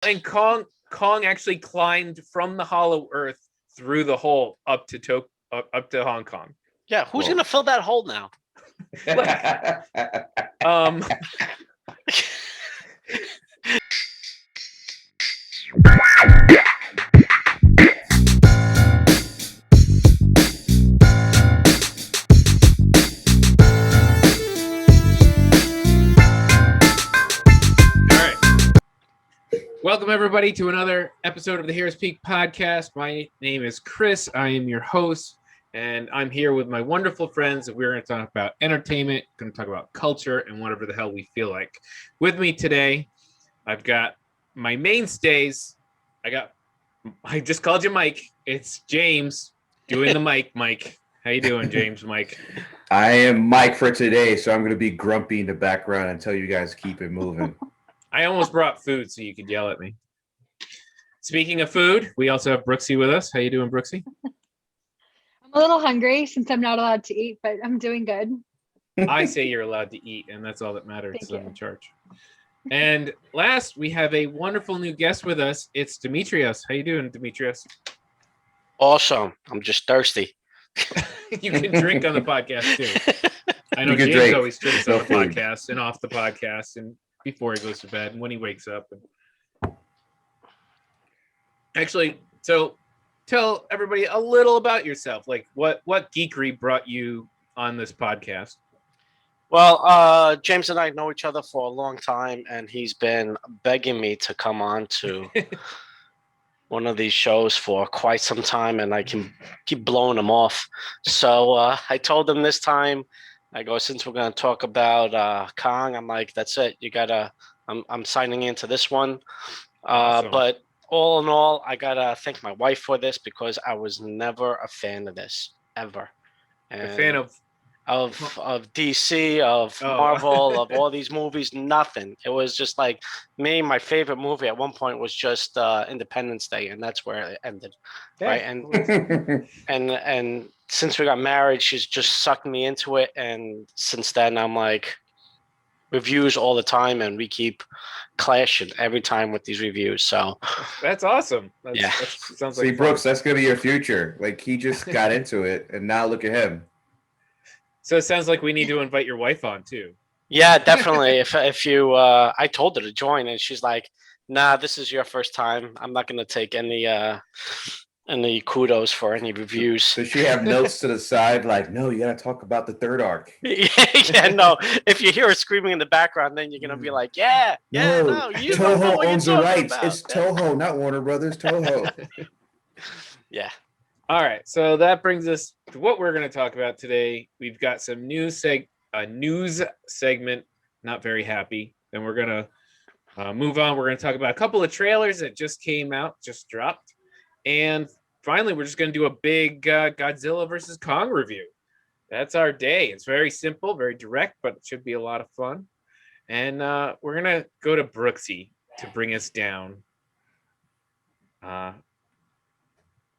And Kong actually climbed from the Hollow Earth through the hole up to Hong Kong. Yeah, who's gonna fill that hole now? Um. Welcome, everybody, to another episode of the Harris Peak Podcast. My name is Chris. I am your host, and I'm here with my wonderful friends. We're going to talk about entertainment, going to talk about culture, and whatever the hell we feel like. With me today, I've got my mainstays. I just called you Mike. It's James doing the mic. Mike, how you doing, James? Mike. I am Mike for today, so I'm going to be grumpy in the background until you guys keep it moving. I almost brought food so you could yell at me. Speaking of food, we also have Brooksy with us. How you doing, Brooksy? I'm a little hungry since I'm not allowed to eat, but I'm doing good. I say you're allowed to eat, and that's all that matters. I'm in charge. And last, we have a wonderful new guest with us. It's Demetrius. How you doing, Demetrius? Awesome. I'm just thirsty. You can drink on the podcast, too. I know James always drinks on the podcast and off the podcast and before he goes to bed and when he wakes up. Actually, so tell everybody a little about yourself. Like what geekery brought you on this podcast? Well, James and I know each other for a long time, and he's been begging me to come on to one of these shows for quite some time, and I can keep blowing him off. So I told him this time, I go, since we're going to talk about Kong, I'm like, that's it. I'm signing into this one. Awesome. But all in all, I got to thank my wife for this because I was never a fan of this, ever. And a fan of DC, of Marvel, of all these movies, nothing. It was just like me, my favorite movie at one point was just Independence Day, and that's where it ended. Yeah. Right. And since we got married, she's just sucked me into it, and since then I'm like reviews all the time, and we keep clashing every time with these reviews. So that's awesome. That sounds like See, Brooks, that's gonna be your future. Like, he just got into it, and now look at him. So it sounds like we need to invite your wife on too. Yeah, definitely. if you, I told her to join, and she's like, "Nah, this is your first time. I'm not gonna take any kudos for any reviews." So she have notes to the side, like, "No, you gotta talk about the third arc." Yeah, no. If you hear her screaming in the background, then you're gonna be like, "Yeah, you Toho owns the rights. About. It's Toho, not Warner Brothers. Toho." Yeah. All right, so that brings us to what we're going to talk about today. We've got some news segment. Not very happy. Then we're going to move on. We're going to talk about a couple of trailers that just came out, just dropped, and finally, we're just going to do a big Godzilla versus Kong review. That's our day. It's very simple, very direct, but it should be a lot of fun. And we're going to go to Brooksy to bring us down.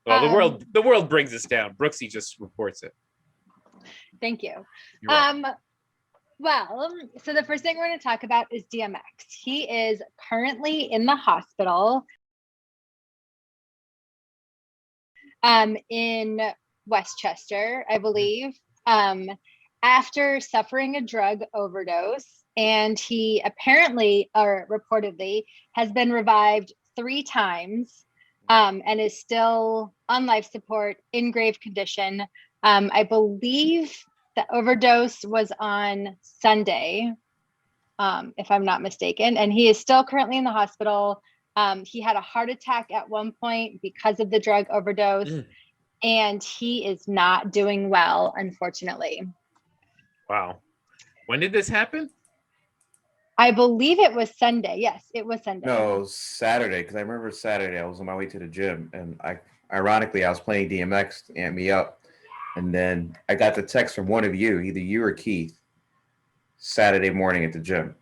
Well, the world brings us down. Brooksy just reports it. Thank you. Well, so the first thing we're going to talk about is DMX. He is currently in the hospital in Westchester, I believe, after suffering a drug overdose. And he apparently, or reportedly, has been revived 3 times. And is still on life support in grave condition. I believe the overdose was on Sunday, if I'm not mistaken. And he is still currently in the hospital. He had a heart attack at one point because of the drug overdose. And he is not doing well, unfortunately. Wow. When did this happen? I believe it was Sunday. Yes, it was Sunday. No, it was Saturday, because I remember Saturday I was on my way to the gym, and ironically I was playing DMX to amp me up, and then I got the text from one of you, either you or Keith, Saturday morning at the gym.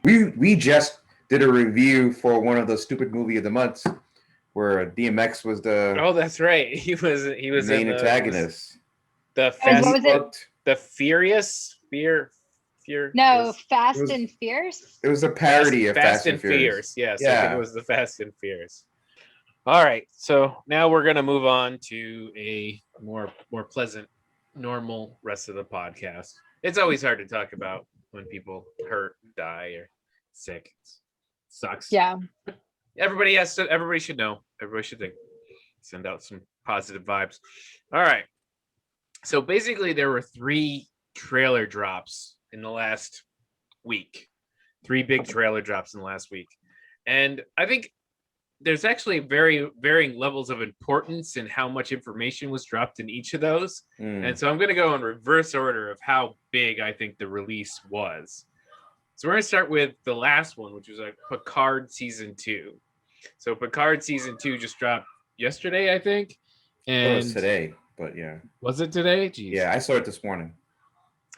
We just did a review for one of the stupid movie of the months where DMX was the that's right. He was main antagonist. The Furious Fear. No, was- Fast was- and Fierce. It was a parody of Fast and Furious. Yes, I think Yeah. it was the Fast and Fierce. All right, so now we're gonna move on to a more pleasant, normal rest of the podcast. It's always hard to talk about when people hurt, die, or sick. It sucks. Yeah. Everybody should know. Everybody should think. Send out some positive vibes. All right. So basically, there were 3 trailer drops in the last week. 3 big trailer drops in the last week, and I think there's actually very varying levels of importance in how much information was dropped in each of those. And so I'm going to go in reverse order of how big I think the release was. So we're going to start with the last one, which was like Picard season 2. So Picard season 2 just dropped yesterday, I think. And It was today, but yeah. Was it today? Jeez. Yeah, I saw it this morning.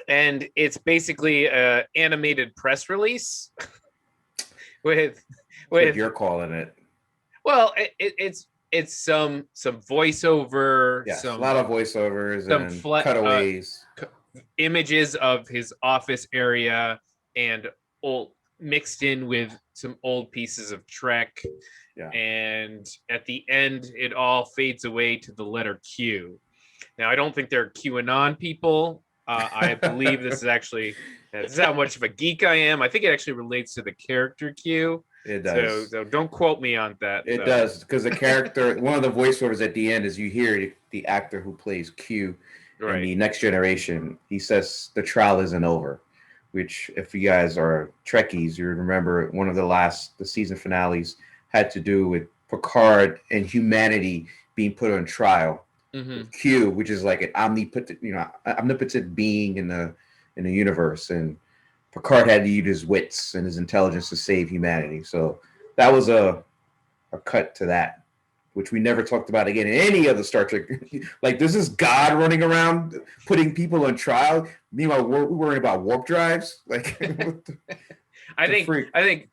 And it's basically a animated press release with That's what you're calling it. well, it's some voiceover, Yes, some a lot of voiceovers some and cutaways. cutaways. Images of his office area and old mixed in with some old pieces of Trek. Yeah. And at the end, it all fades away to the letter Q. Now, I don't think they're QAnon people. I believe this is how much of a geek I am. I think it actually relates to the character Q. It does. So don't quote me on that. It does, because the character, one of the voiceovers at the end is you hear the actor who plays Q in the Next Generation. He says the trial isn't over, which if you guys are Trekkies, you remember one of the season finales had to do with Picard and humanity being put on trial. Mm-hmm. Q, which is like an omnipotent being in the universe, and Picard had to use his wits and his intelligence to save humanity. So that was a cut to that, which we never talked about again in any other Star Trek. Like, this is God running around putting people on trial. Meanwhile, we're worrying about warp drives. Like, I think.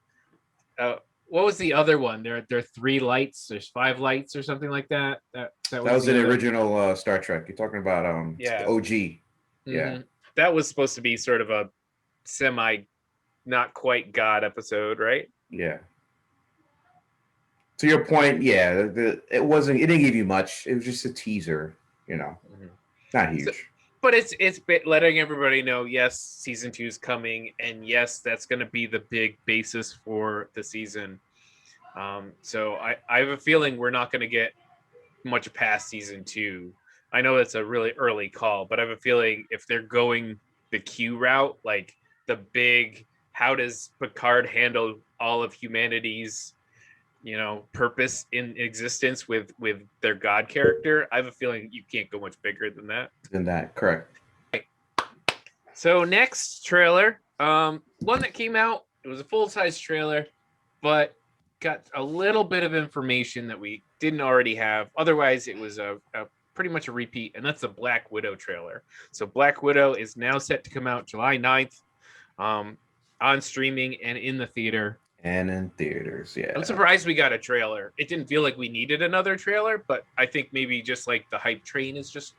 What was the other one? There are 3 lights. There's 5 lights or something like that. That was in the original Star Trek. You're talking about the OG. Mm-hmm. Yeah. That was supposed to be sort of a semi, not quite God episode, right? Yeah. To your point, yeah, it didn't give you much. It was just a teaser, not huge. But it's letting everybody know, yes, season 2 is coming, and yes, that's going to be the big basis for the season. So I have a feeling we're not going to get much past season 2. I know that's a really early call, but I have a feeling if they're going the Q route, like the big, how does Picard handle all of humanity's purpose in existence with their God character, I have a feeling you can't go much bigger than that. Correct. So next trailer, one that came out, it was a full-size trailer, but got a little bit of information that we didn't already have. Otherwise, it was a pretty much a repeat, and that's the Black Widow trailer. So Black Widow is now set to come out July 9th, on streaming and in the theater. And in theaters, yeah. I'm surprised we got a trailer. It didn't feel like we needed another trailer, but I think maybe just like the hype train is just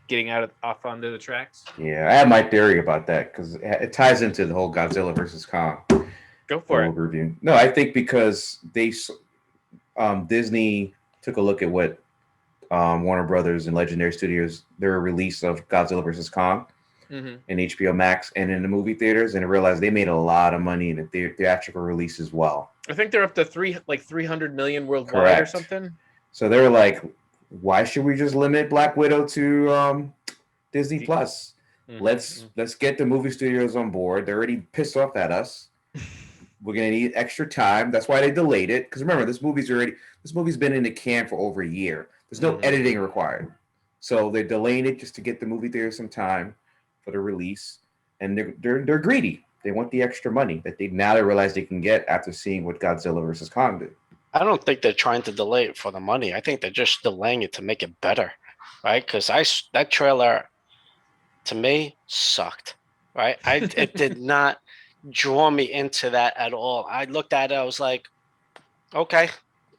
getting off onto the tracks. Yeah, I have my theory about that because it ties into the whole Godzilla versus Kong. Go for it. Review. No, I think because Disney took a look at what Warner Brothers and Legendary Studios, their release of Godzilla versus Kong. Mm-hmm. In HBO Max and in the movie theaters, and I realized they made a lot of money in the theatrical release as well. I think they're up to 300 million worldwide. Correct. Or something. So they were like, why should we just limit Black Widow to Disney Plus? Mm-hmm. Let's get the movie studios on board. They're already pissed off at us. We're gonna need extra time. That's why they delayed it. Because remember, this movie's been in the can for over a year. There's no editing required. So they're delaying it just to get the movie theater some time for the release, and they're greedy. They want the extra money that they realize they can get after seeing what Godzilla versus Kong did. I don't think they're trying to delay it for the money. I think they're just delaying it to make it better, right? Because that trailer, to me, sucked, right? It did not draw me into that at all. I looked at it, I was like, okay.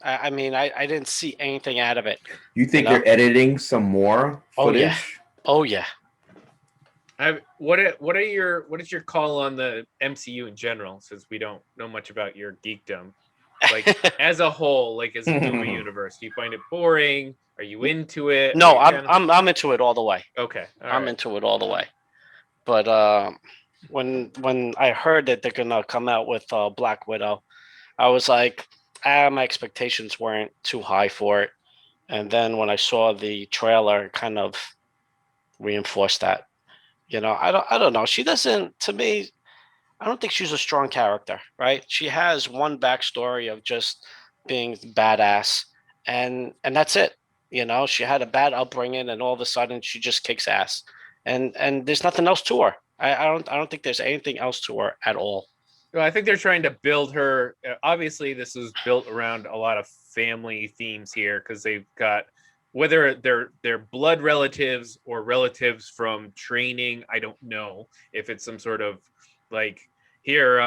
I mean, I didn't see anything out of it. You think they're editing some more footage? Oh yeah. What is your call on the MCU in general? Since we don't know much about your geekdom, like as a whole, like as a movie universe, do you find it boring? Are you into it? Are No, you I'm into it all the way. okay. I'm into it all the way. But when I heard that they're gonna come out with Black Widow, I was like, my expectations weren't too high for it. And then when I saw the trailer, it kind of reinforced that. I don't know. She doesn't, to me, I don't think she's a strong character, right? She has one backstory of just being badass, and that's it. She had a bad upbringing, and all of a sudden she just kicks ass, and there's nothing else to her. I don't think there's anything else to her at all. Well, I think they're trying to build her. Obviously, this is built around a lot of family themes here because they've got whether they're blood relatives or relatives from training. I don't know if it's some sort of like here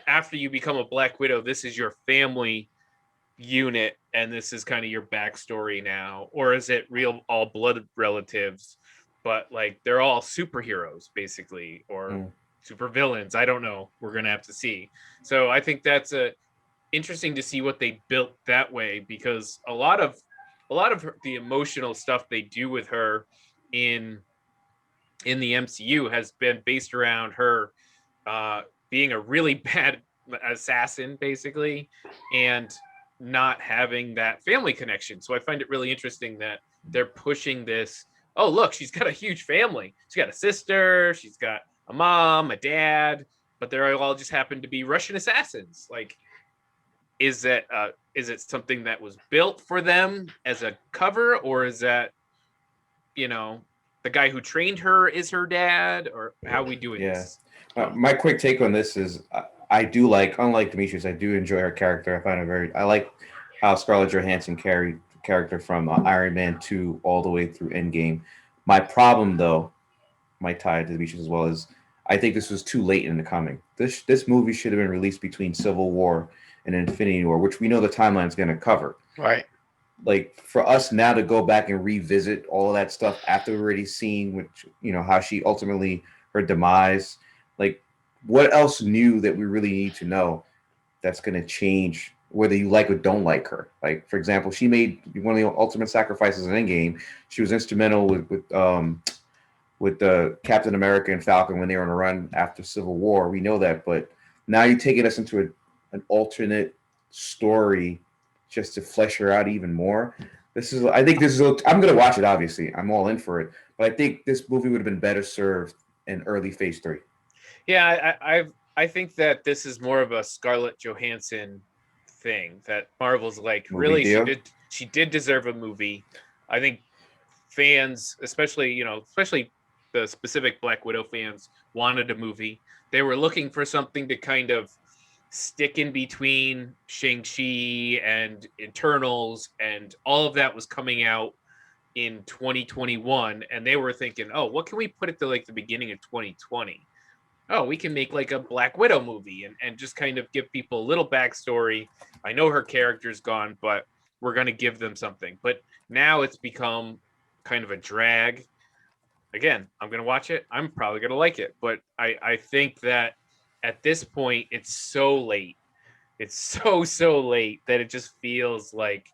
after you become a Black Widow, this is your family unit and this is kind of your backstory now, or is it real all blood relatives, but like they're all superheroes basically, or super villains. I don't know. We're gonna have to see. So I think that's interesting to see what they built that way because a lot of the emotional stuff they do with her in the MCU has been based around her being a really bad assassin, basically, and not having that family connection. So I find it really interesting that they're pushing this. Oh, look, she's got a huge family. She's got a sister. She's got a mom, a dad, but they all just happen to be Russian assassins. Like, is it something that was built for them as a cover, or is that the guy who trained her is her dad, or how are we doing this? My quick take on this is I do like, unlike Demetrius, I do enjoy her character. I find her I like how Scarlett Johansson carried character from Iron Man 2 all the way through Endgame. My problem, though, might tie to Demetrius as well, is I think this was too late in the coming. This movie should have been released between Civil War and Infinity War, which we know the timeline is going to cover. Right. Like for us now to go back and revisit all of that stuff after we've already seen, which how she ultimately her demise. Like, what else new that we really need to know that's going to change whether you like or don't like her? Like, for example, she made one of the ultimate sacrifices in Endgame. She was instrumental with the Captain America and Falcon when they were on a run after Civil War. We know that, but now you're taking us into an alternate story just to flesh her out even more. I think this is. I'm going to watch it. Obviously, I'm all in for it. But I think this movie would have been better served in early Phase 3. Yeah, I think that this is more of a Scarlett Johansson thing that Marvel's like Movie really deal? she did deserve a movie. I think fans, especially the specific Black Widow fans, wanted a movie. They were looking for something to kind of stick in between Shang-Chi and Eternals, and all of that was coming out in 2021, and they were thinking, oh, what can we put at the beginning of 2020? Oh, we can make like a Black Widow movie and just kind of give people a little backstory. I know her character's gone, but we're going to give them something. But now it's become kind of a drag. Again, I'm going to watch it. I'm probably going to like it. But I think that at this point, it's so late. It's so late that it just feels like,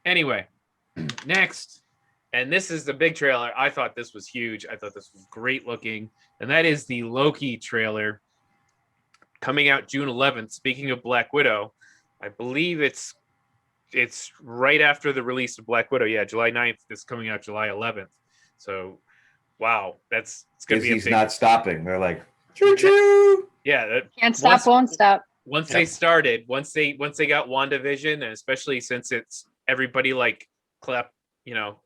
Anyway, next. And this is the big trailer. I thought this was huge. I thought this was great looking. And that is the Loki trailer coming out June 11th. Speaking of Black Widow, I believe it's right after the release of Black Widow. Yeah, July 9th. This is coming out July 11th. So, wow, it's going to be Disney's not stopping. They're like, choo choo. Yeah, Can't stop, won't stop. Once they started, once they got WandaVision, and especially since it's everybody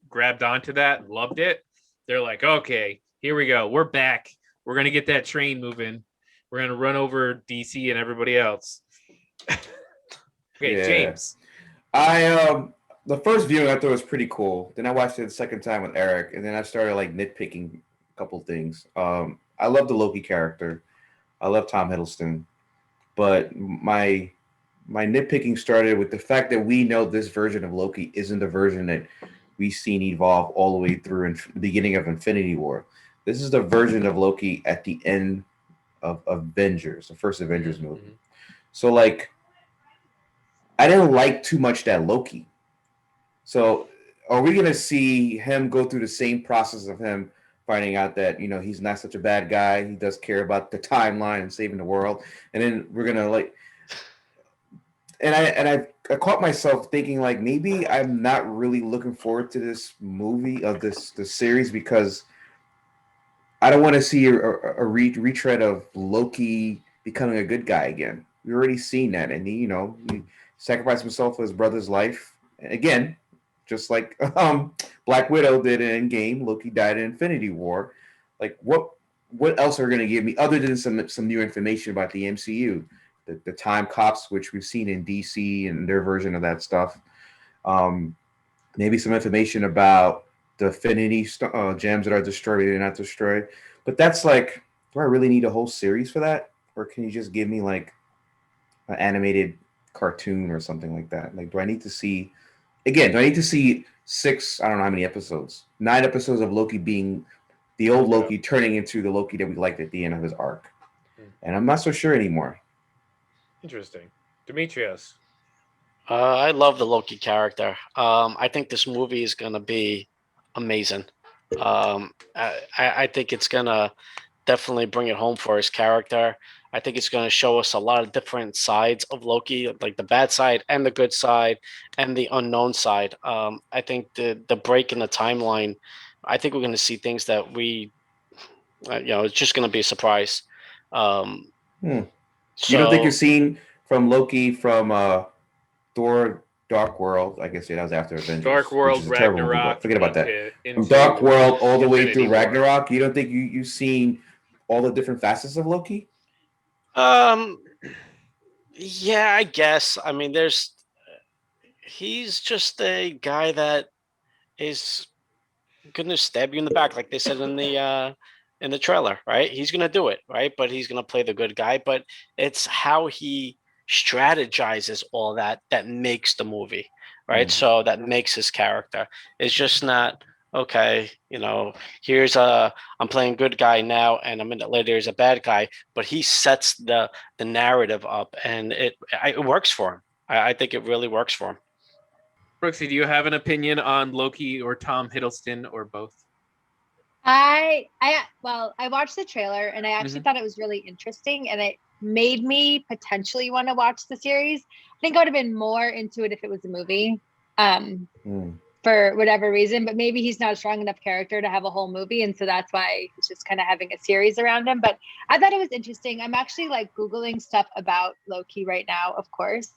grabbed onto that and loved it, they're like, okay, here we go. We're back. We're going to get that train moving. We're going to run over DC and everybody else. Okay, yeah. James. The first viewing I thought was pretty cool. Then I watched it the second time with Eric, and then I started nitpicking a couple things. I love the Loki character. I love Tom Hiddleston. But my nitpicking started with the fact that we know this version of Loki isn't the version that we've seen evolve all the way through in the beginning of Infinity War. This is the version of Loki at the end of Avengers, the first Avengers movie. Mhm. So like, I didn't like too much that Loki. So are we gonna see him go through the same process of him finding out that he's not such a bad guy? He does care about the timeline and saving the world, and then we're gonna like, I caught myself thinking like maybe I'm not really looking forward to this movie of this series because I don't want to see a retread of Loki becoming a good guy again. We already seen that, and he sacrificed himself for his brother's life. And again, just like Black Widow did in Endgame, Loki died in Infinity War. Like what else are going to give me other than some new information about the MCU, the time cops, which we've seen in DC and their version of that stuff. Maybe some information about the affinity gems that are destroyed or not destroyed. But that's like, do I really need a whole series for that? Or can you just give me like an animated cartoon or something like that? Like, do I need to see, again, do I need to see six, I don't know how many episodes, 9 episodes of Loki being the old Loki turning into the Loki that we liked at the end of his arc? And I'm not so sure anymore. Interesting. Demetrios. I love the Loki character. I think this movie is gonna be amazing. I think it's gonna definitely bring it home for his character. I think it's gonna show us a lot of different sides of Loki, like the bad side and the good side and the unknown side. I think the break in the timeline. I think we're gonna see things that it's just gonna be a surprise. You don't think you're So seeing from Loki from Thor Dark World? I guess that was after Avengers, Dark which World, is a terrible movie, Ragnarok. but forget about that. From Into Dark World all the way Infinity through War. Ragnarok, you don't think you've seen all the different facets of Loki? Yeah, I guess. I mean, he's just a guy that is gonna stab you in the back, like they said in the trailer, right? He's gonna do it, right? But he's gonna play the good guy. But it's how he strategizes all that makes the movie, right? So that makes his character. It's just not okay. Here's I'm playing good guy now, and a minute later he's a bad guy. But he sets the narrative up, and it works for him. I think it really works for him. Brooksy, do you have an opinion on Loki or Tom Hiddleston or both? I watched the trailer and I actually thought it was really interesting and it made me potentially want to watch the series. I think I would have been more into it if it was a movie, for whatever reason, but maybe he's not a strong enough character to have a whole movie. And so that's why he's just kind of having a series around him. But I thought it was interesting. I'm actually like Googling stuff about Loki right now, of course.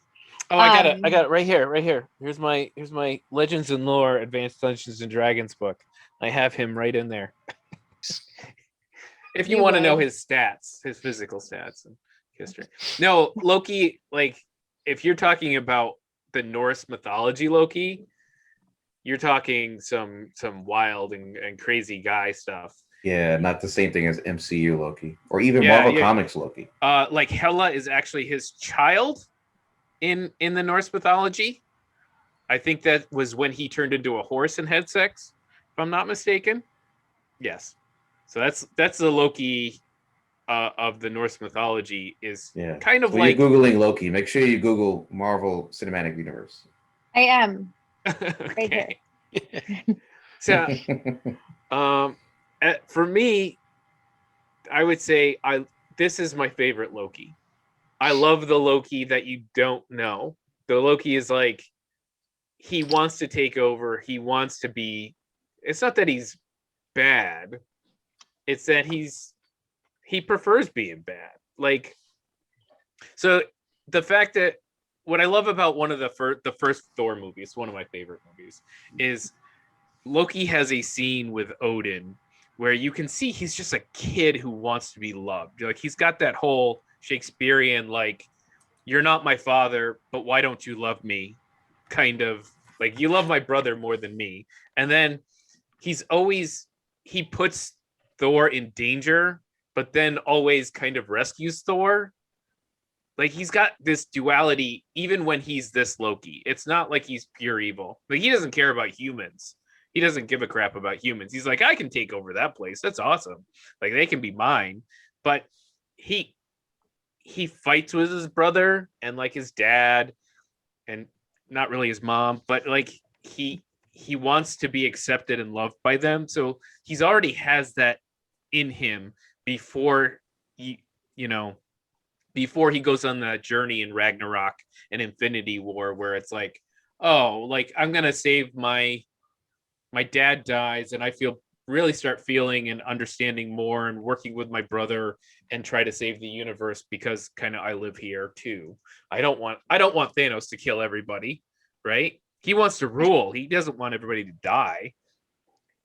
Oh, I got it right here. Here's my Legends and Lore Advanced Dungeons and Dragons book. I have him right in there. If you want to know his stats, his physical stats and history. No, Loki, like if you're talking about the Norse mythology Loki, you're talking some wild and crazy guy stuff. Yeah, not the same thing as MCU Loki or even Marvel Comics Loki. Like Hela is actually his child in the Norse mythology. I think that was when he turned into a horse and had sex, if I'm not mistaken. Yes. So that's the Loki of the Norse mythology is kind of like you're Googling Loki. Make sure you Google Marvel Cinematic Universe. I am. Okay. Right here. So for me, I would say this is my favorite Loki. I love the Loki that you don't know. The Loki is like, he wants to take over. He wants to be, it's not that he's bad. It's that he prefers being bad. Like, so the fact that what I love about one of the first Thor movies, one of my favorite movies, is Loki has a scene with Odin where you can see he's just a kid who wants to be loved. Like he's got that whole Shakespearean, like, you're not my father, but why don't you love me? Kind of like, you love my brother more than me. And then he puts Thor in danger, but then always kind of rescues Thor. Like he's got this duality even when he's this Loki. It's not like he's pure evil. Like he doesn't care about humans. He doesn't give a crap about humans. He's like, I can take over that place. That's awesome. Like they can be mine. But he fights with his brother and like his dad and not really his mom, but like he wants to be accepted and loved by them. So he's already has that in him before you know, before he goes on that journey in Ragnarok and Infinity War, where it's like, oh, like I'm gonna save my dad dies, and I really start feeling and understanding more and working with my brother and try to save the universe because kind of I live here too. I don't want Thanos to kill everybody, right? He wants to rule. He doesn't want everybody to die.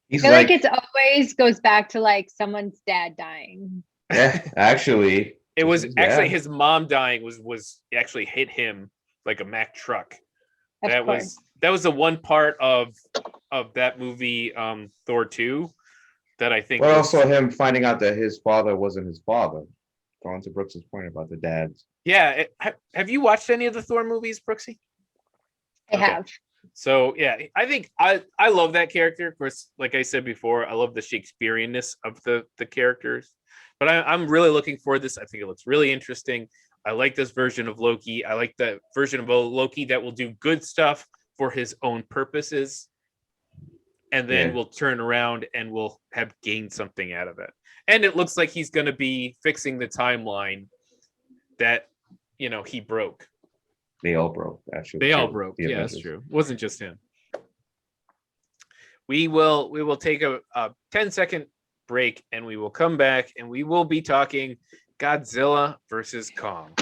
He's I feel like it's always goes back to like someone's dad dying. yeah, actually, It was actually yeah. his mom dying was actually hit him like a Mack truck. Of That course. was the one part of that movie, Thor 2, that I think But was, also him finding out that his father wasn't his father. Going to Brooks's point about the dads. yeah. Have you watched any of the Thor movies, Brooksy? I Okay. have. So yeah, I think I love that character. Of course, like I said before, I love the Shakespeareanness of the characters. But I'm really looking for this. I think it looks really interesting. I like this version of Loki. I like the version of Loki that will do good stuff for his own purposes, and then we'll turn around and we'll have gained something out of it. And it looks like he's going to be fixing the timeline that he broke. They all broke, actually. They all broke. Yeah, that's true. It wasn't just him. We will take a 10-second break, and we will come back, and we will be talking Godzilla versus Kong.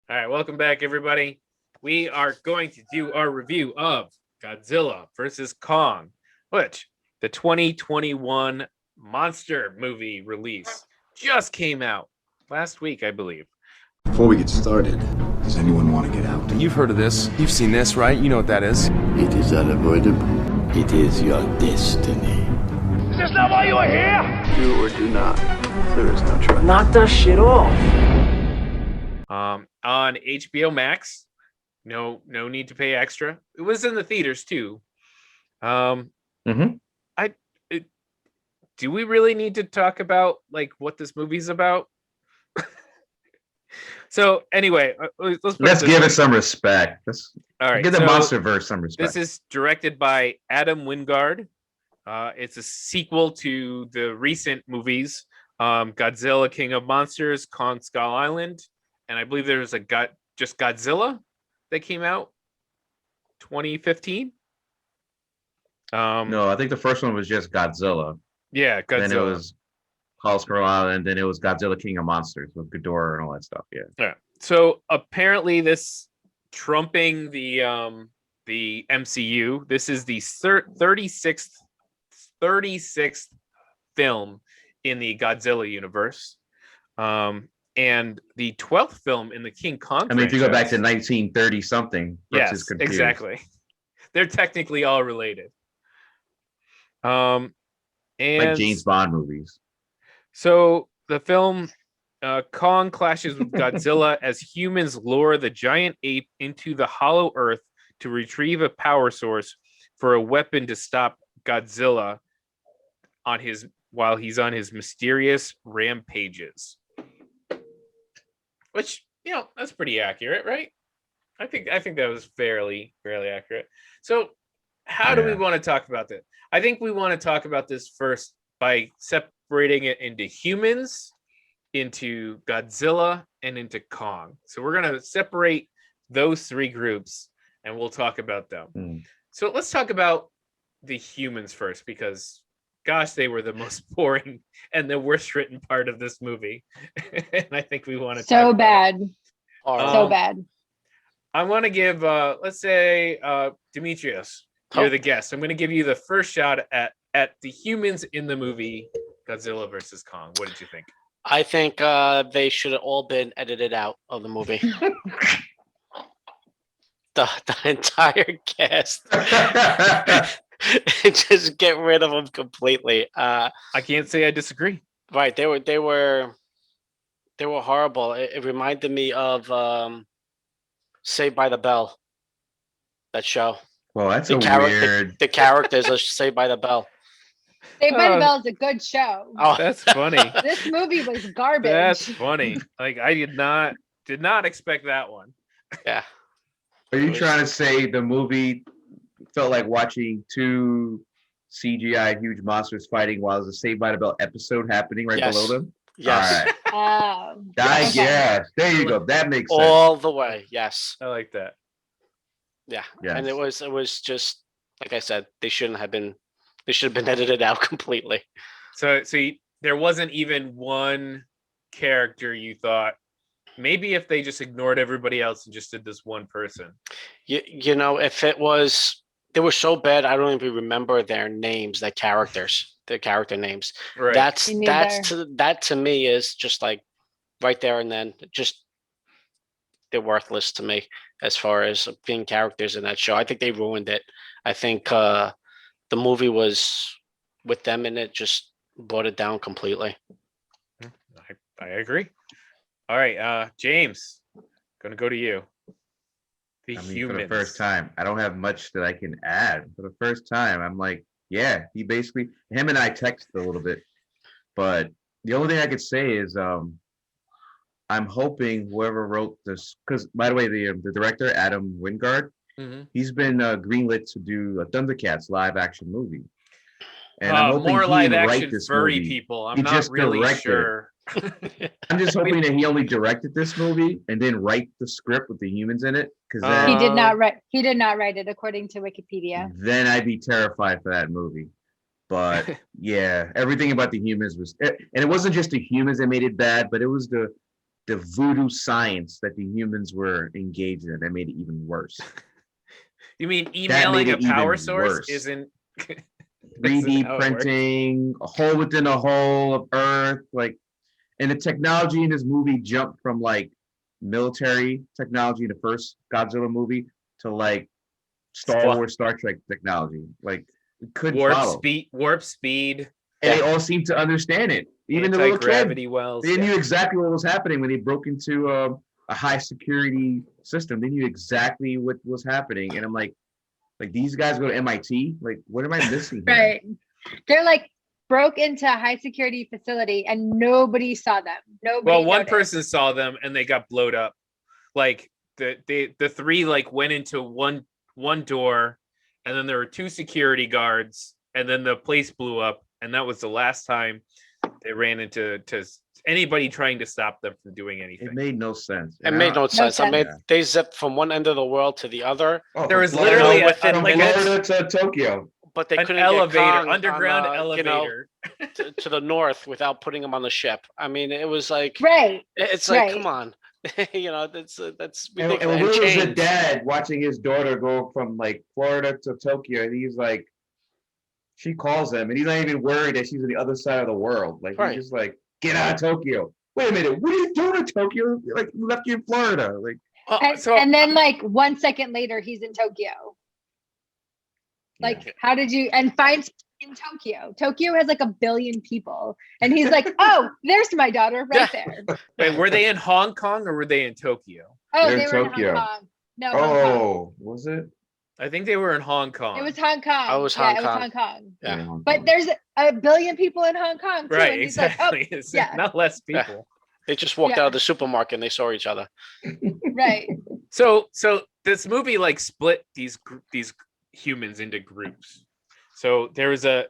All right, welcome back, everybody. We are going to do our review of Godzilla versus Kong, which the 2021 monster movie release just came out last week, I believe. Before we get started, does anyone want to get out? You've heard of this. You've seen this, right? You know what that is. It is unavoidable. It is your destiny. Is this not why you are here? Do or do not. There is no try. Knock that shit off. On HBO Max. No need to pay extra. It was in the theaters too. Do we really need to talk about like what this movie's about? So anyway, let's give it some respect. All right, give the MonsterVerse some respect. This is directed by Adam Wingard. It's a sequel to the recent movies, Godzilla, King of Monsters, Kong Skull Island, and I believe there was just Godzilla that came out 2015. No, I think the first one was just Godzilla. Yeah, Godzilla. Then it was Kong Skull Island, and then it was Godzilla, King of Monsters with Ghidorah and all that stuff. Yeah. So apparently, this trumping the MCU. This is the 36th film in the Godzilla universe, and the 12th film in the King Kong. I mean, if you go back to 1930 something, yes, exactly. They're technically all related. And like James Bond movies. So the film Kong clashes with Godzilla as humans lure the giant ape into the hollow earth to retrieve a power source for a weapon to stop Godzilla while he's on his mysterious rampages. Which, that's pretty accurate, right? I think that was fairly accurate. So how do we want to talk about this? I think we want to talk about this first by separating it into humans, into Godzilla, and into Kong. So we're going to separate those three groups, and we'll talk about them. So let's talk about the humans first, because gosh, they were the most boring and the worst written part of this movie. And I think we want to so bad. So bad. I want to give let's say Demetrius, you're the guest. I'm going to give you the first shot at the humans in the movie Godzilla versus Kong. What did you think? I think they should have all been edited out of the movie. the entire cast. Just get rid of them completely. I can't say I disagree. Right, they were horrible. It reminded me of Saved by the Bell. That show. Well, that's The a character, weird. the characters are Saved by the Bell. Saved by the Bell is a good show. Oh, That's funny. This movie was garbage. That's funny. Like I did not expect that one. yeah. Are It you was- trying to say the movie felt like watching two CGI huge monsters fighting while there's a Saved by the Bell episode happening right Yes. below them? Yes. All right. Oh, I Okay. guess. There you go. That makes sense. All the way. Yes. I like that. Yeah. Yes. And it was just like I said, they should have been edited out completely. So there wasn't even one character you thought maybe if they just ignored everybody else and just did this one person. You know, if it was, they were so bad, I don't even remember their names, their character names. Right. That Me to me is just like right there and then. Just they're worthless to me as far as being characters in that show. I think they ruined it. I think the movie was with them in it just brought it down completely. I agree. All right, James, gonna go to you. I mean, Humans. for the first time, I don't have much that I can add. For the first time, I'm like, yeah, he basically, him and I texted a little bit, but the only thing I could say is, I'm hoping whoever wrote this, because by the way, the director Adam Wingard, Mhm. he's been greenlit to do a Thundercats live action movie, and I'm hoping more he live didn't write action this furry movie. people. I'm He not just really directed it. sure. I'm just hoping that he only directed this movie and then write the script with the humans in it, because He then, did not write. He did not write it, according to Wikipedia. then I'd be terrified for that movie. But yeah, everything about the humans was, and it wasn't just the humans that made it bad, but it was the voodoo science that the humans were engaged in that made it even worse. You mean emailing a it power even source worse. isn't 3D how it works. printing, a hole within a hole of Earth, like, and the technology in this movie jumped from like military technology in the first Godzilla movie to like Star Spl- Wars, Star Trek technology. Like, we couldn't follow. warp speed, And they all seemed to understand it. Even the little kid. anti-gravity wells. They knew exactly what was happening when they broke into a high security system. They knew exactly what was happening. And I'm like these guys go to MIT. Like, what am I missing here? Right. They're like broke into a high security facility and nobody saw them. Nobody. Well, one noticed. person saw them and they got blowed up. Like the three like went into one door, and then there were two security guards, and then the place blew up, and that was the last time they ran into anybody trying to stop them from doing anything. It made no sense. It made no sense. I sense. mean, they zipped from one end of the world to the other, There was from literally within from like Florida to Tokyo. but they an couldn't elevator, get Kong underground on the, elevator. to the north without putting him on the ship. I mean, it was like Right. it's like, right. come on, that's And ridiculous. when Will was a Change. dad watching his daughter go from like Florida to Tokyo, and he's like, she calls him, and he's not even worried that she's on the other side of the world. Like, Right. he's just like, get out of Tokyo. Wait a minute, what are you doing in Tokyo? Like, we left you in Florida. Like, And then like 1 second later, he's in Tokyo. Like, how did you and finds in Tokyo? Tokyo has like 1 billion people, and he's like, "Oh, there's my daughter right there." Wait, were they in Hong Kong or were they in Tokyo? Oh, They're they in were in Tokyo. Hong Kong. No, Hong Kong. oh, was it? I think they were in Hong Kong. It was Hong Kong. I was yeah, Hong it was Kong. Hong Kong. Yeah. Hong But Kong. there's 1 billion people in Hong Kong too, right, and he's exactly. like, It's yeah. not less Yeah. people. They just walked Yeah. out of the supermarket and they saw each other. "Oh, right." So this movie like split these humans into groups. So there was a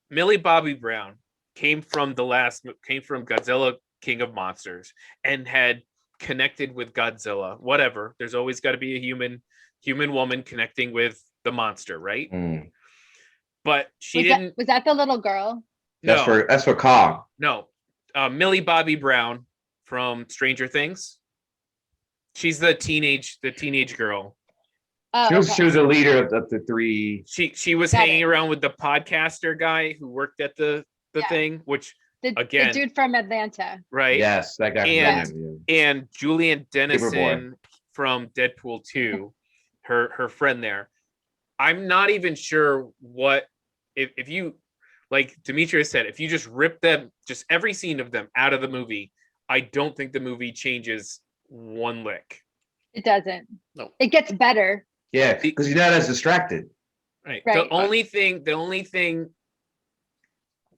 Millie Bobby Brown came from Godzilla King of Monsters and had connected with Godzilla. Whatever. There's always got to be a human woman connecting with the monster, right? Mm. But she didn't. Was that the little girl? No, That's for Kong. no. Millie Bobby Brown from Stranger Things. She's the teenage girl. Oh, She was okay. she was a leader of the three. She was Got hanging it. around with the podcaster guy who worked at the Yeah. thing, which the again- dude from Atlanta. right. Yes, that guy. And- from Atlanta, And Julian Paperboy. Dennison from Deadpool 2, her friend there. I'm not even sure what if you like Demetrius said, if you just rip them, just every scene of them out of the movie, I don't think the movie changes one lick. It doesn't. No. It gets better. Yeah, because you're not as distracted. Right. Right. The only thing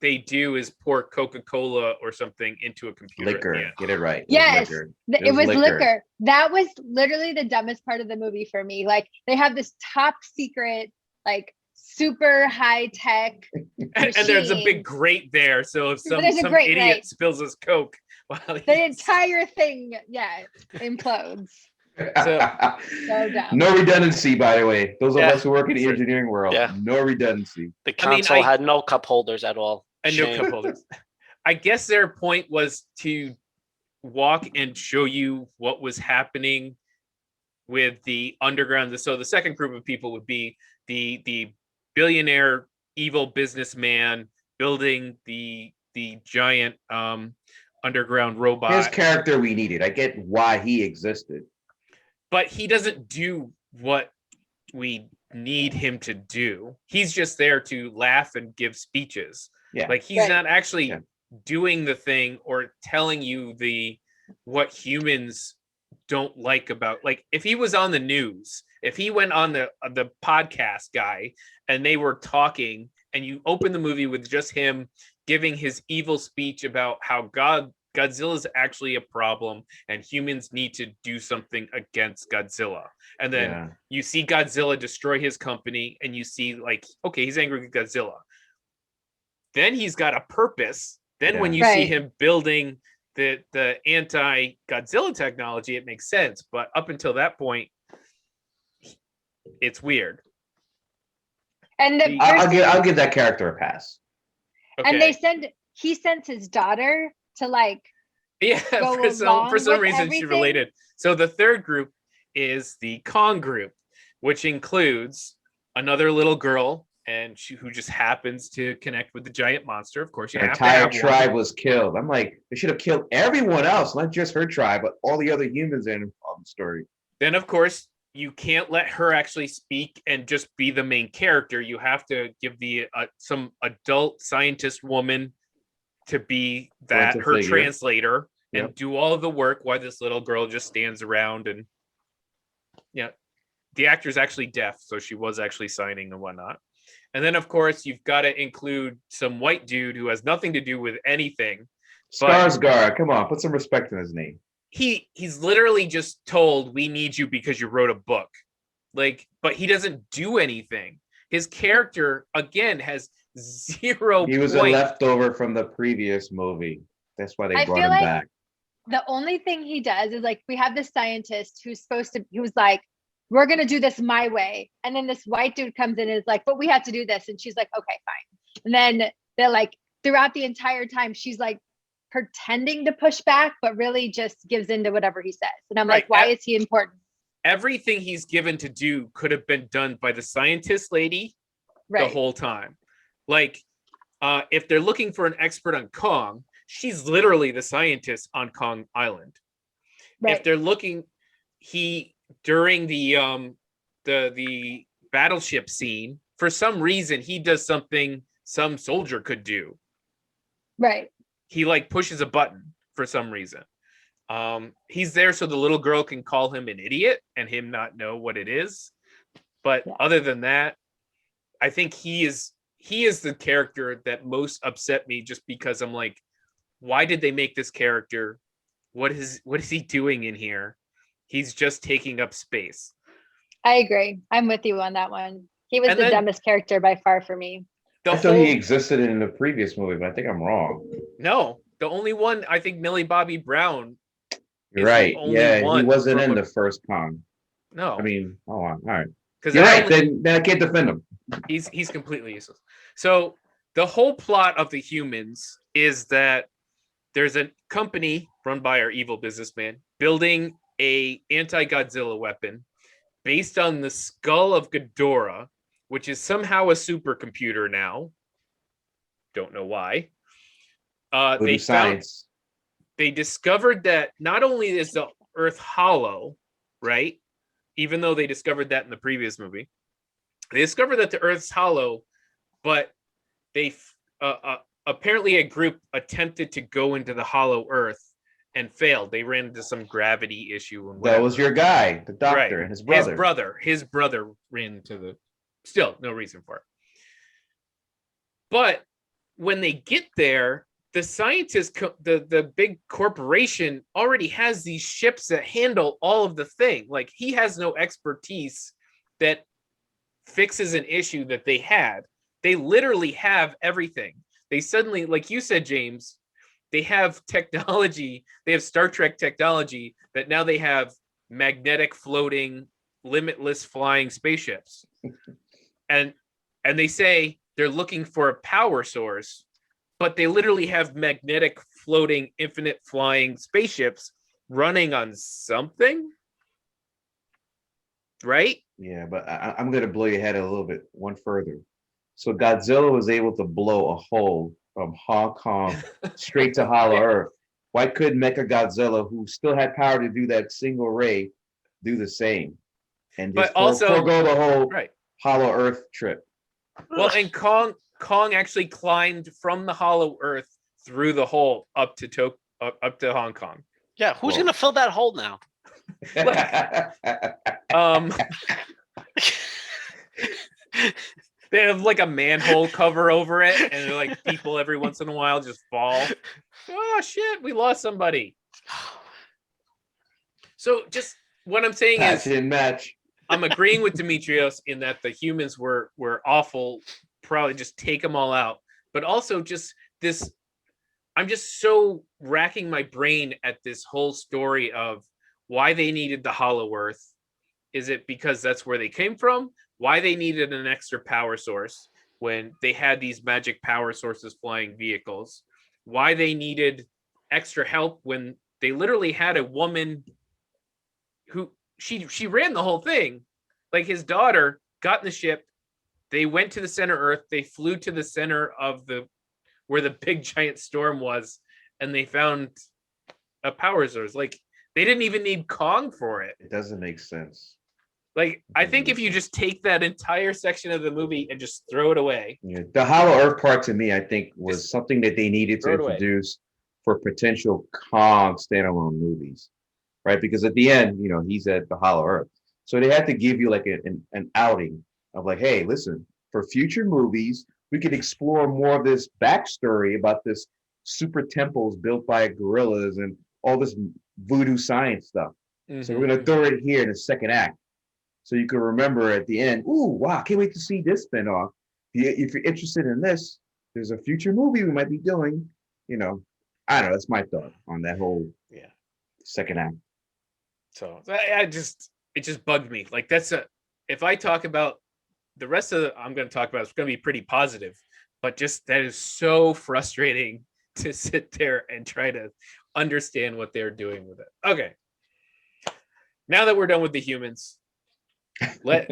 they do is pour Coca-Cola or something into a computer. At the Liquor. end. Get it right. Yes, Liquor. it was liquor. That was literally the dumbest part of the movie for me. Like they have this top secret, like super high tech, And there's a big grate there, so if some grate, idiot right. spills his Coke, while The entire thing, implodes. So dumb. No redundancy, by the way. Those of Yeah. us who work in the engineering world, Yeah. no redundancy. The console had no cup holders at all. And no cup holders. I guess their point was to walk and show you what was happening with the underground. So the second group of people would be the billionaire evil businessman building the giant underground robot. His character we needed. I get why he existed. But he doesn't do what we need him to do. He's just there to laugh and give speeches. Yeah. Like he's not actually doing the thing or telling you what humans don't like about, like if he was on the news, if he went on the podcast guy and they were talking and you open the movie with just him giving his evil speech about how Godzilla is actually a problem and humans need to do something against Godzilla. And then you see Godzilla destroy his company and you see like, okay, he's angry with Godzilla. Then he's got a purpose. Then when you see him building the anti-Godzilla technology, it makes sense. But up until that point, it's weird. And I'll give that character a pass. Okay. And he sends his daughter to like for some reason she related. So the third group is the Kong group, which includes another little girl and who just happens to connect with the giant monster. Of course, the entire tribe was killed. I'm like, they should have killed everyone else, not just her tribe, but all the other humans in the story. Then, of course, you can't let her actually speak and just be the main character. You have to give some adult scientist woman to be her translator and do all of the work while this little girl just stands around. And the actor's actually deaf, so she was actually signing and whatnot. And then, of course, you've got to include some white dude who has nothing to do with anything. Skarsgård, come on, put some respect in his name. He's literally just told, we need you because you wrote a book. Like, but he doesn't do anything. His character, again, has zero He was a leftover from the previous movie. That's why they brought him back. The only thing he does is like, we have this scientist who's like, we're going to do this my way. And then this white dude comes in and is like, but we have to do this. And she's like, okay, fine. And then they're like, throughout the entire time, she's like pretending to push back, but really just gives in to whatever he says. And I'm like, why is he important? Everything he's given to do could have been done by the scientist lady the whole time. Like, if they're looking for an expert on Kong, she's literally the scientist on Kong Island. If they're looking, during the battleship scene, for some reason he does something some soldier could do. Right. He like pushes a button for some reason. He's there so the little girl can call him an idiot and him not know what it is. But other than that, I think he is the character that most upset me, just because I'm like, why did they make this character? What is he doing in here? He's just taking up space. I agree. I'm with you on that one. He was the dumbest character by far for me. I thought he existed in the previous movie, but I think I'm wrong. No, the only one, I think Millie Bobby Brown. You're right. Yeah, he wasn't in the first Kong. No. I mean, all right. You're right. Then I can't defend him. He's completely useless. So the whole plot of the Humans is that there's a company run by our evil businessman building a anti-Godzilla weapon based on the skull of Ghidorah, which is somehow a supercomputer now. Don't know why. They discovered that not only is the Earth hollow, right? Even though they discovered that in the previous movie, they discovered that the Earth's hollow, but they apparently a group attempted to go into the hollow Earth and failed. They ran into some gravity issue. And That was your guy, the doctor, Right. and his brother. His brother ran into the. Still, no reason for it. But when they get there, the scientist, the big corporation already has these ships that handle all of the thing. Like, he has no expertise that fixes an issue that they had. They literally have everything. They suddenly, like you said, James, they have technology. They have Star Trek technology that now they have magnetic floating, limitless flying spaceships. And they say they're looking for a power source, but they literally have magnetic floating, infinite flying spaceships running on something, right? Yeah, but I'm going to blow your head a little bit one further. So Godzilla was able to blow a hole from Hong Kong straight to Hollow Earth. Why couldn't Mechagodzilla, who still had power to do that single ray, do the same? And just forego the whole Hollow Earth trip. Well, and Kong actually climbed from the Hollow Earth through the hole up to Hong Kong. Yeah, who's gonna fill that hole now? They have like a manhole cover over it, and they're like, people every once in a while just fall. Oh shit, we lost somebody. So just what I'm saying is, I'm agreeing with Demetrios in that the humans were awful. Probably just take them all out. But also just this, I'm just so racking my brain at this whole story of why they needed the Hollow Earth. Is it because that's where they came from? Why they needed an extra power source when they had these magic power sources flying vehicles? Why they needed extra help when they literally had a woman who she ran the whole thing. Like, his daughter got in the ship, they went to the center Earth, they flew to the center of where the big giant storm was, and they found a power source. Like, they didn't even need Kong for it. It doesn't make sense. Like, I think if you just take that entire section of the movie and just throw it away. Yeah, the Hollow Earth part to me, I think, was something that they needed to introduce for potential Kong standalone movies, right? Because at the end, he's at the Hollow Earth. So they had to give you like an outing of like, hey, listen, for future movies, we could explore more of this backstory about this super temples built by gorillas and all this voodoo science stuff. Mm-hmm. So we're going to throw it here in the second act. So you can remember at the end, ooh, wow, can't wait to see this spinoff. If you're interested in this, there's a future movie we might be doing. I don't know. That's my thought on that whole second act. So it just bugged me. Like, if I talk about the rest of I'm going to talk about, it's going to be pretty positive, but just that is so frustrating to sit there and try to understand what they're doing with it. Okay. Now that we're done with the humans, wait,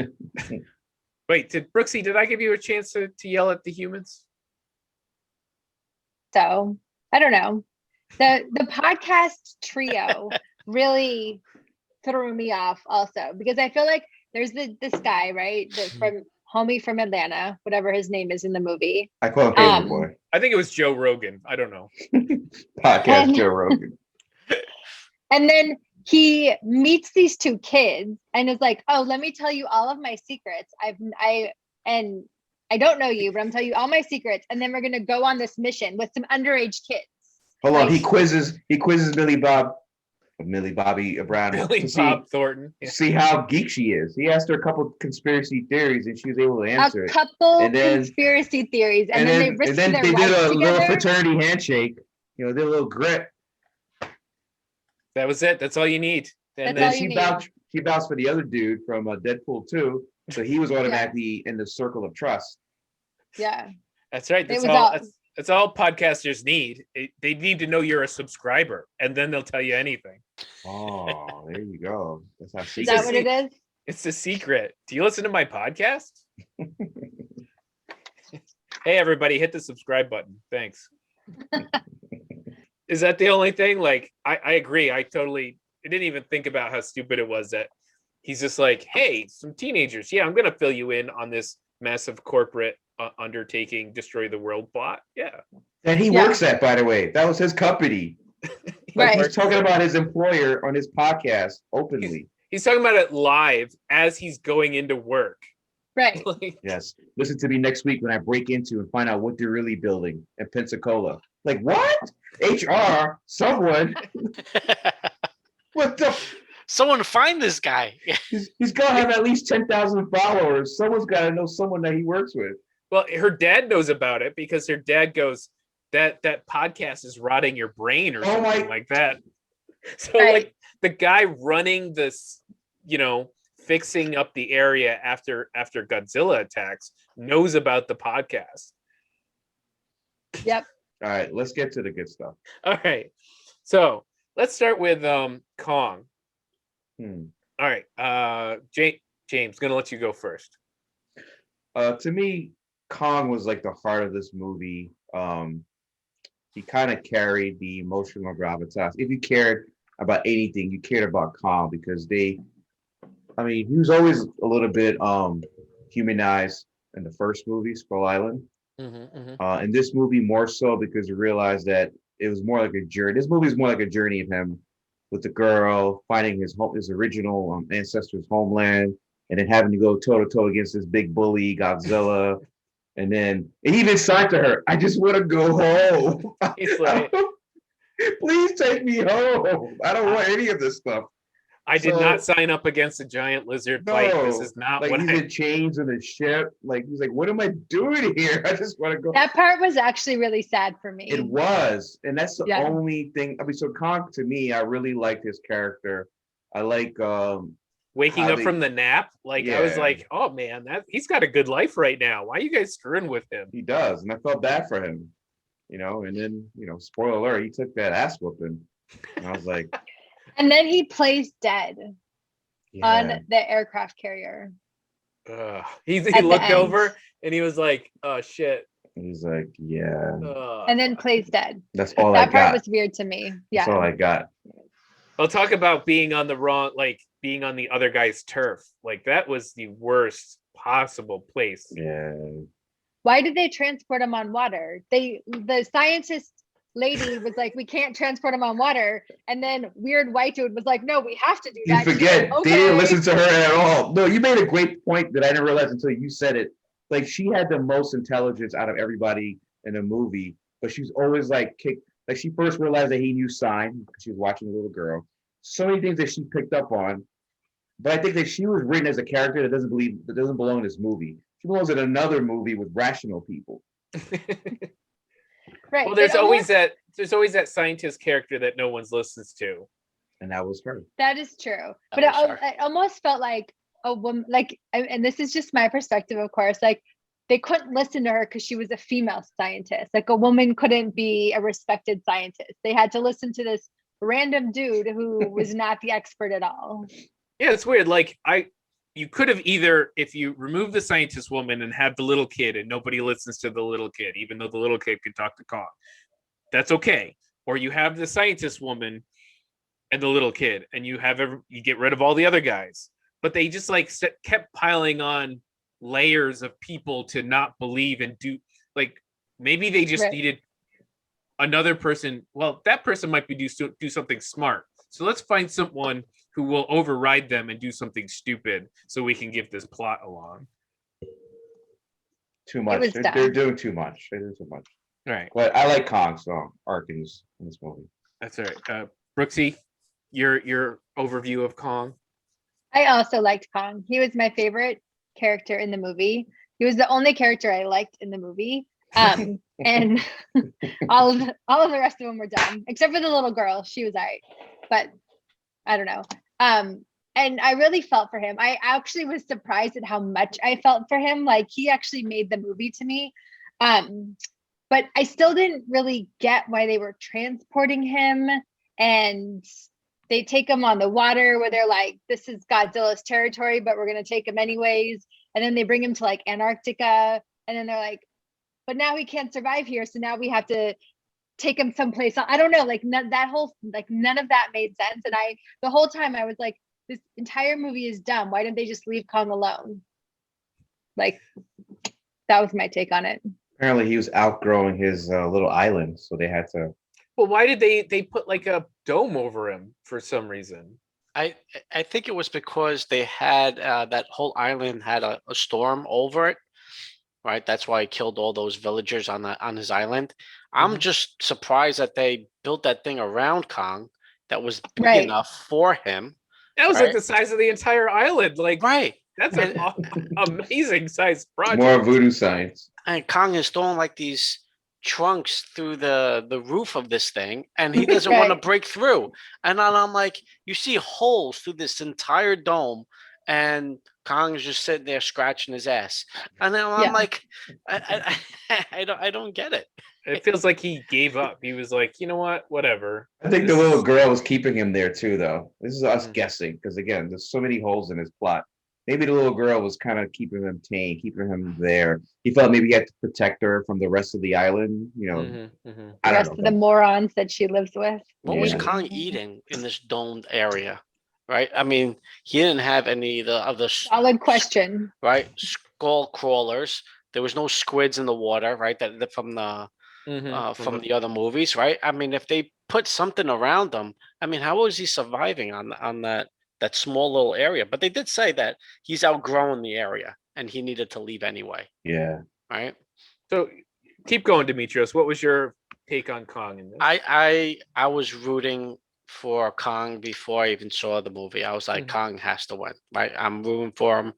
Brooksy, did I give you a chance to yell at the humans? So I don't know. The podcast trio really threw me off also, because I feel like there's this guy, right? From homie from Atlanta, whatever his name is in the movie. I call him Paper Boy. I think it was Joe Rogan. I don't know. Podcast Joe Rogan. And then he meets these two kids and is like, oh, let me tell you all of my secrets. I don't know you, but I'm telling you all my secrets. And then we're going to go on this mission with some underage kids. Hold on. He quizzes Millie Bobby Brown. Thornton. Yeah. See how geek she is. He asked her a couple conspiracy theories and she was able to answer a couple conspiracy theories. And then they risked their lives did a together. little fraternity handshake. Did a little grip. That was it. That's all you need. And then she bounced for the other dude from Deadpool 2. So he was automatically in the circle of trust. Yeah. That's right. That's all podcasters need. They need to know you're a subscriber, and then they'll tell you anything. Oh, there you go. That's how Is that what it is? It's the secret. Do you listen to my podcast? Hey, everybody, hit the subscribe button. Thanks. Is that the only thing? Like, I agree. I didn't even think about how stupid it was that he's just like, hey, some teenagers. Yeah, I'm going to fill you in on this massive corporate undertaking, destroy the world plot. Yeah. And he works at, by the way. That was his company. Right. He's talking about his employer on his podcast openly. He's talking about it live as he's going into work. Right. Like, Yes. Listen to me next week when I break into and find out what they're really building in Pensacola. Like, what? HR, someone. What the? Someone find this guy. He's got to have at least 10,000 followers. Someone's got to know someone that he works with. well, her dad knows about it because her dad goes, that podcast is rotting your brain or something like that. So Right. like the guy running this, fixing up the area after Godzilla attacks knows about the podcast. Yep. All right, let's get to the good stuff. All right. So let's start with Kong. Hmm. All right. James, gonna let you go first. To me, Kong was like the heart of this movie. He kind of carried the emotional gravitas. If you cared about anything, you cared about Kong because he was always a little bit humanized in the first movie, Skull Island. In this movie, more so because you realize that it was more like a journey. This movie is more like a journey of him with the girl finding his original ancestors' homeland, and then having to go toe to toe against this big bully Godzilla. And then he even signed to her, "I just want to go home. He's like, Please take me home. I don't want any of this stuff." I did not sign up against a giant lizard fight. This is not like what he's in chains on the ship. Like he's like, "What am I doing here? I just want to go." That part was actually really sad for me. It was, and that's the only thing. So Kong, to me, I really liked his character. I like waking up from the nap. Like I was like, oh man, he's got a good life right now. Why are you guys screwing with him? He does, and I felt bad for him. And then spoiler alert, he took that ass whooping, and I was like. And then he plays dead on the aircraft carrier. He looked over and he was like, "Oh shit." He's like, "Yeah." And then plays dead. That's all I got. That part was weird to me. Yeah. That's all I got. I'll talk about being on being on the other guy's turf. Like that was the worst possible place. Yeah. Why did they transport him on water? The scientist lady was like, "We can't transport him on water," and then weird white dude was like, "No, we have to do that." You forget, like, okay. They didn't listen to her at all. No, you made a great point that I didn't realize until you said it. Like she had the most intelligence out of everybody in the movie, but she's always like she first realized that he knew sign because she was watching a little girl. So many things that she picked up on, but I think that she was written as a character that doesn't belong in this movie. She belongs in another movie with rational people. Right. Well, there's always that scientist character that no one listens to, and that was her. That is true, but I almost felt like a woman, and this is just my perspective, of course. Like they couldn't listen to her because she was a female scientist. Like a woman couldn't be a respected scientist. They had to listen to this random dude who was not the expert at all. Yeah, it's weird. Like you could have either, if you remove the scientist woman and have the little kid and nobody listens to the little kid, even though the little kid can talk to Kong, that's okay. Or you have the scientist woman and the little kid and you get rid of all the other guys. But they just kept piling on layers of people to not believe and do, like, maybe they just needed another person. Well, that person might be do something smart. So let's find someone who will override them and do something stupid so we can give this plot along. Too much. They're doing too much. They do too much. All right. But I like Kong's arc in this movie. That's all right. Brooksy, your overview of Kong. I also liked Kong. He was my favorite character in the movie. He was the only character I liked in the movie. And all of the rest of them were dumb, except for the little girl. She was all right, but I don't know. And I really felt for him. I actually was surprised at how much I felt for him. Like he actually made the movie to me. But I still didn't really get why they were transporting him, and they take him on the water where they're like, this is Godzilla's territory, but we're going to take him anyways. And then they bring him to like Antarctica, and then they're like, but now he can't survive here. So now we have to take him someplace. I don't know, none of that made sense. And the whole time I was like, this entire movie is dumb. Why didn't they just leave Kong alone? Like, that was my take on it. Apparently he was outgrowing his little island, so they had to Well, why did they put like a dome over him for some reason? I I think it was because they had that whole island had a storm over it, right? That's why he killed all those villagers on his island. I'm Mhm. just surprised that they built that thing around Kong that was big Right. enough for him, That was like right? the size of the entire island. Like Right. that's an And amazing size More project. voodoo science. and Kong is throwing like these trunks through the roof of this thing, and he doesn't want to Right. break through. And then I'm like, you see holes through this entire dome, and Kong is just sitting there scratching his ass. And then I'm Yeah. like, I don't get it. It feels like he gave up. He was like, you know what, whatever. I think the This little is- girl was keeping him there too, though. This is us Mhm. guessing because again, there's so many holes in his plot. Maybe the little girl was kind of keeping him tame, keeping him there. He felt maybe he had to protect her from the rest of the island. Mhm, mhm. The I rest don't of know. the morons that she lives with. What was Yeah. Kong eating in this domed area? Right? I mean, he didn't have any of the Solid question. right skull crawlers. There was no squids in the water, right? That Mhm. from the other movies, right? I mean, if they put something around them, I mean, how was he surviving on that small little area? But they did say that he's outgrown the area and he needed to leave anyway, Yeah. right? So keep going, Demetrios. What was your take on Kong in this? I was rooting for Kong before I even saw the movie. I was like, Mhm. Kong has to win, right? I'm rooting for him.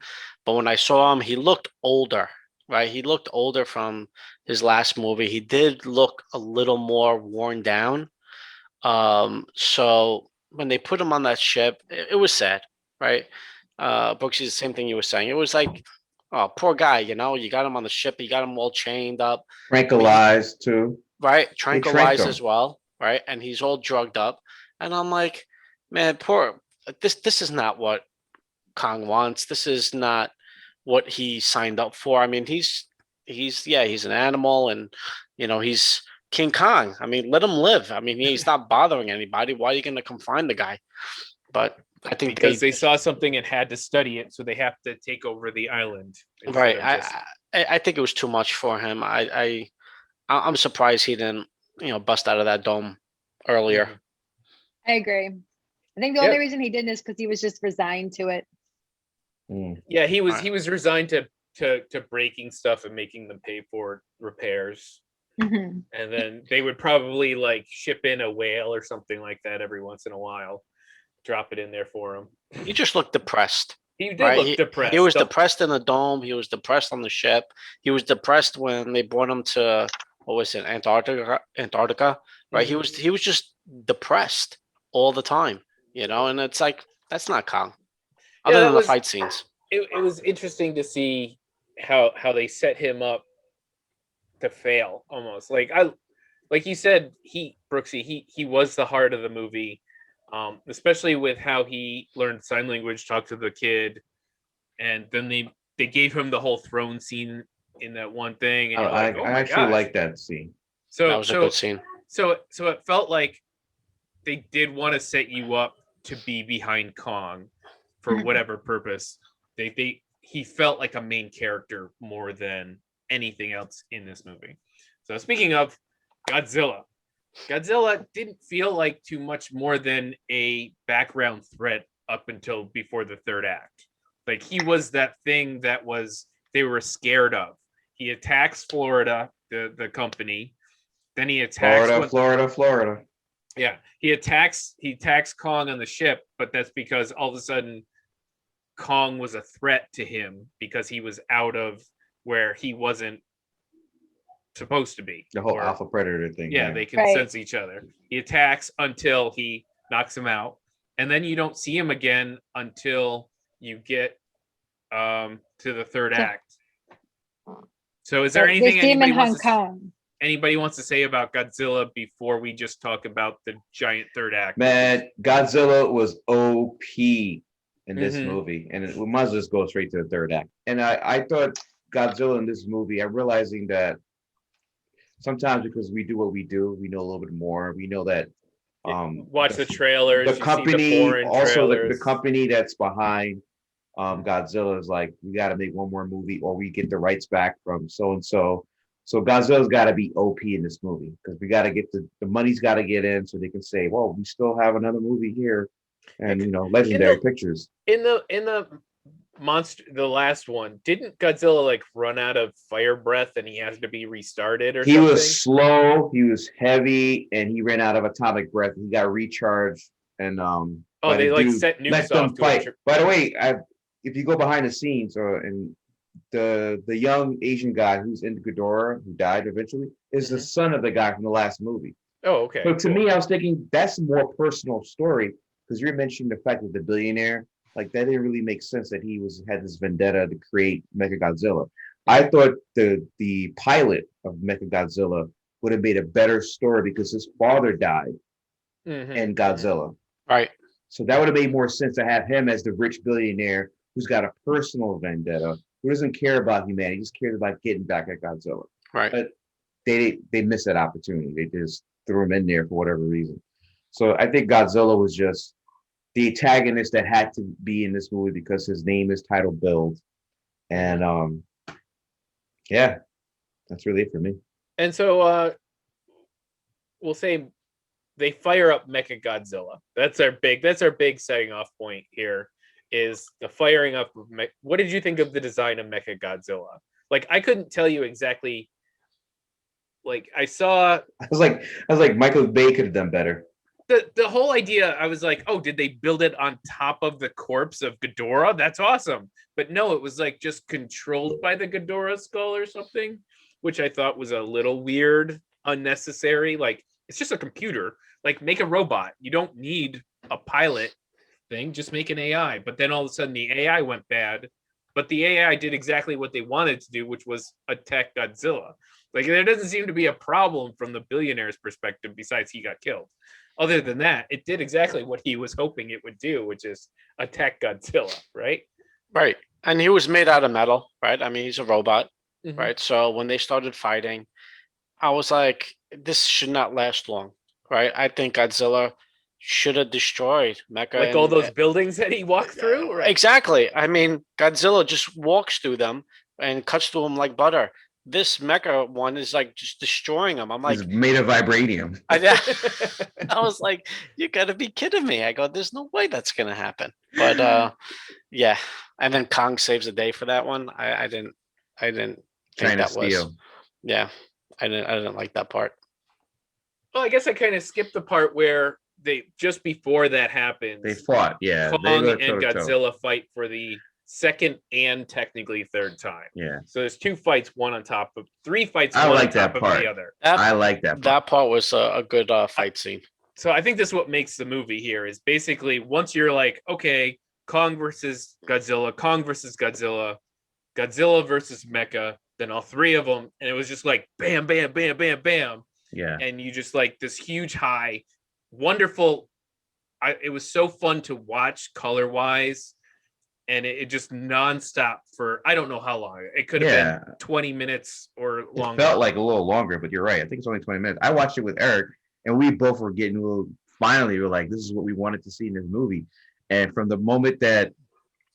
But when I saw him, he looked older, right? He looked older from his last movie. He did look a little more worn down. So when they put him on that ship, it was sad, right? Brooksy, the same thing you were saying. It was like, oh, poor guy, you got him on the ship, you got him all chained up, Tranquilized too. right? They tranked Tranquilized him. as well, right? And he's all drugged up. And I'm like, man, poor this is not what Kong wants. This is not what he signed up for. I mean, he's an animal and he's King Kong. I mean, let him live. I mean, he's not bothering anybody. Why are you gonna confine the guy? But I think because they saw something and had to study it, so they have to take over the island. instead right. of just- I think it was too much for him. I'm surprised he didn't bust out of that dome earlier. Mhm. I agree. I think the Yep. only reason he didn't is because he was just resigned to it. Mm. Yeah, he was Right. he was resigned to breaking stuff and making them pay for repairs. Mhm. And then they would probably like ship in a whale or something like that every once in a while, drop it in there for him. He just looked depressed. He did Right, look depressed. He was The- depressed in the dome. He was depressed on the ship. He was depressed when they brought him to what was it, Antarctica, right? Mhm. He was just depressed all the time, and it's like that's not Kong. Yeah, Other that than the was- fight scenes, it was interesting to see how they set him up to fail almost. Like you said, Brooksy, he was the heart of the movie. Especially with how he learned sign language, talked to the kid, and then they gave him the whole throne scene in that one thing, and you're like, oh I my actually gosh. like that scene. So that was a good scene. So it felt like they did want to set you up to be behind Kong for Mhm. whatever purpose. He felt like a main character more than anything else in this movie. So speaking of Godzilla didn't feel like too much more than a background threat up until before the third act. Like he was that thing that they were scared of. He attacks Florida, the company. Then he attacks Florida. Yeah, he attacks Kong on the ship, but that's because all of a sudden Kong was a threat to him because he was out of where he wasn't supposed to be. The whole Or- alpha predator thing. yeah, they can Right. sense each other. He attacks until he knocks him out, and then you don't see him again until you get to the third So- act. So is there They anything see him in anybody Hong Kong. wants to say about Godzilla before we just talk about the giant third act? Man, Godzilla was OP in this Mhm. movie, and we might as well just go straight to the third act. And I thought Godzilla in this movie, I'm realizing that sometimes because we do what we do, we know a little bit more. We know that Watch the trailers. the you see company, foreign also the trailers. company that's behind Godzilla is like, we got to make one more movie, or we get the rights back from so and so. So Godzilla's got to be OP in this movie because we got to get the money's got to get in so they can say, well, we still have another movie here, and legendary pictures. In the monster, the last one, didn't Godzilla like run out of fire breath and he has to be restarted or He something? was slow, he was heavy, and he ran out of atomic breath. He got recharged, and they like set nukes off to fight. By the way, if you go behind the scenes, and the young Asian guy who's in Ghidorah, who died eventually, is the son of the guy from the last movie. Oh, okay. So to me, I was thinking that's a more personal story because you're mentioning the fact that the billionaire, like that didn't really make sense that he had this vendetta to create Mechagodzilla. I thought the pilot of Mechagodzilla would have made a better story because his father died in Godzilla. Right. So that would have made more sense to have him as the rich billionaire who's got a personal vendetta, who doesn't care about humanity, just cares about getting back at Godzilla. Right. But they missed that opportunity. They just threw him in there for whatever reason. So I think Godzilla was just the antagonist that had to be in this movie because his name is title billed. And yeah, that's really it for me. And so we'll say they fire up Mechagodzilla. That's our big setting off point here is the firing up of what did you think of the design of Mechagodzilla? Like I couldn't tell you exactly. Like I was like Michael Bay could have done better. The whole idea, I was like, oh, did they build it on top of the corpse of Ghidorah? That's awesome. But no, it was like just controlled by the Ghidorah skull or something, which I thought was a little weird, unnecessary. Like it's just a computer. Like make a robot. You don't need a pilot thing. Just make an AI. But then all of a sudden the AI went bad. But the AI did exactly what they wanted to do, which was attack Godzilla. Like there doesn't seem to be a problem from the billionaire's perspective besides he got killed. Other than that, it did exactly what he was hoping it would do, which is attack Godzilla, right? Right. And he was made out of metal, right? I mean, he's a robot, right? So when they started fighting, I was like, this should not last long, right? I think Godzilla should have destroyed Mecha. Like all those buildings that he walked through? Right? Exactly. I mean, Godzilla just walks through them and cuts through them like butter. This Mecha one is like just destroying them. I'm like, it's made of vibranium. I was like, you gotta be kidding me. I go, there's no way that's gonna happen. But yeah. And then Kong saves the day for that one. I didn't think that was. Yeah, I didn't like that part. Well, I guess I kind of skipped the part where they just before that happens. They fought, yeah. Kong and Godzilla fight for the second and technically third time. Yeah. So there's two fights, one on top of three fights. I one like on top that part. Of the other. I like that part. That part was a good fight scene. So I think this is what makes the movie here is basically once you're like, okay, Kong versus Godzilla, Godzilla versus Mecha, then all three of them, and it was just like bam, bam, bam, bam, bam. Yeah. And you just like this huge high, wonderful. It was so fun to watch color wise. And it just nonstop for I don't know how long. It could have been 20 minutes or longer. It felt like a little longer, but you're right. I think it's only 20 minutes. I watched it with Eric, and we both were getting a little. Finally, we're like, this is what we wanted to see in this movie. And from the moment that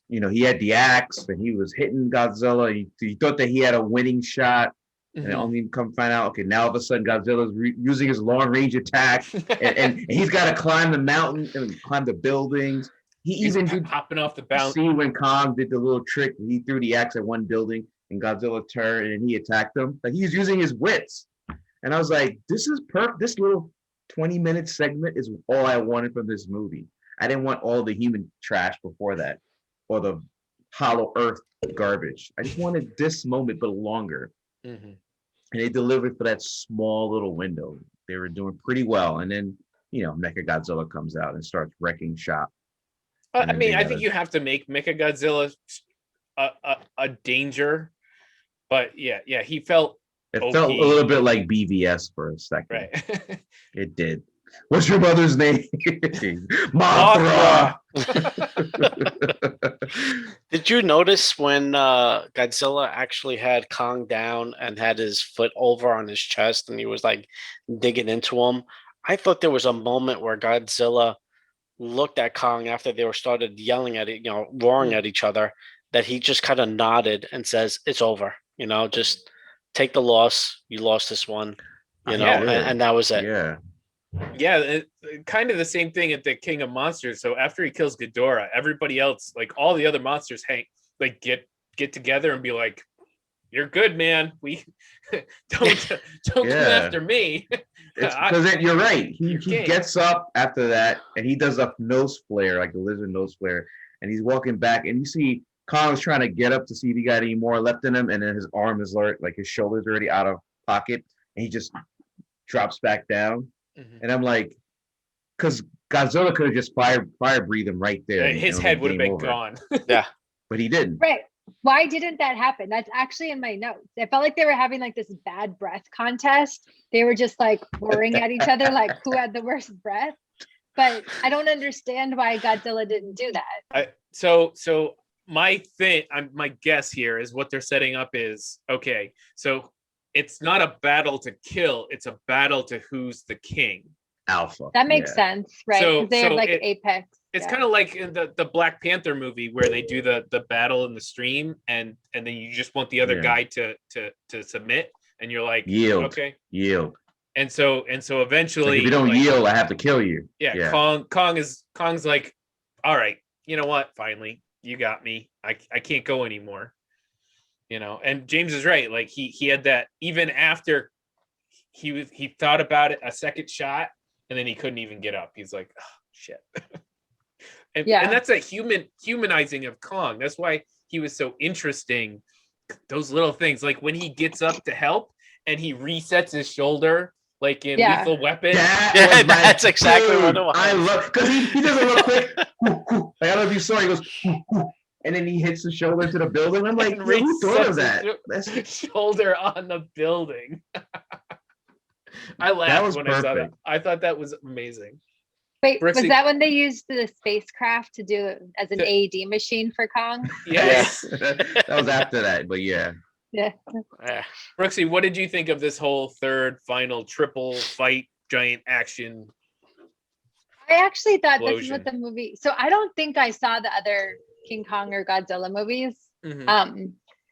he had the axe and he was hitting Godzilla, he thought that he had a winning shot, and only come find out, okay, now all of a sudden Godzilla's using his long range attack, and he's got to climb the mountain and climb the buildings. He's even hopping off the bounce. See when Kong did the little trick, he threw the axe at one building and Godzilla turned and he attacked them. Like he's using his wits. And I was like, this is perfect. This little 20-minute segment is all I wanted from this movie. I didn't want all the human trash before that or the hollow earth garbage. I just wanted this moment, but longer. And they delivered for that small little window. They were doing pretty well. And then, Mechagodzilla comes out and starts wrecking shop. I mean, I think you have to make Mechagodzilla a danger, but yeah, he felt. It felt a little bit like BVS for a second. Right. It did. What's your mother's name? Mothra. Did you notice when Godzilla actually had Kong down and had his foot over on his chest and he was like digging into him? I thought there was a moment where Godzilla looked at Kong after they were started yelling at it, roaring at each other, that he just kind of nodded and says, it's over, just take the loss. You lost this one, you know, Yeah. and that was it. Yeah. Yeah, kind of the same thing at the King of Monsters. So after he kills Ghidorah, everybody else, like all the other monsters, get together and be like, "You're good, man. We don't come after me." It's because you're right. He king. gets up after that and he does a nose flare, like the lizard nose flare, and he's walking back, and you see Kong's trying to get up to see if he got any more left in him, and then his arm is like his shoulder's already out of pocket, and he just drops back down. And I'm like, because Godzilla could have just fire breathed him right there. His head would have been gone. Yeah, but he didn't. Right. Why didn't that happen? That's actually in my notes. I felt like they were having like this bad breath contest. They were just like roaring at each other, like who had the worst breath. But I don't understand why Godzilla didn't do that. So my guess here is what they're setting up is, okay, so it's not a battle to kill, it's a battle to who's the king. Alpha. That makes sense, right? So they have like Apex. It's kind of like in the Black Panther movie where they do the battle in the stream, and then you just want the other guy to submit, and you're like, yield. Okay, yield. And so eventually, if you don't yield, I have to kill you. Yeah. Kong's like, all right, you know what? Finally, you got me. I can't go anymore. You know, and James is right. Like he had that even after he thought about it a second shot, and then he couldn't even get up. He's like, oh, shit. and that's a humanizing of Kong. That's why he was so interesting. Those little things, like when he gets up to help and he resets his shoulder, like in Lethal Weapon. That's exactly what it was. I love, because he does it real quick. I don't know if you saw. He goes, and then he hits the shoulder to the building. I'm like, who thought of that? Shoulder on the building. I laughed when I saw that. I thought that was amazing. Wait, was that when they used the spacecraft to do it as an AED machine for Kong? Yes. That was after that, but yeah. Yeah. Brooksy, what did you think of this whole third, final, triple fight, giant action? I actually thought this is what the movie. So I don't think I saw the other King Kong or Godzilla movies.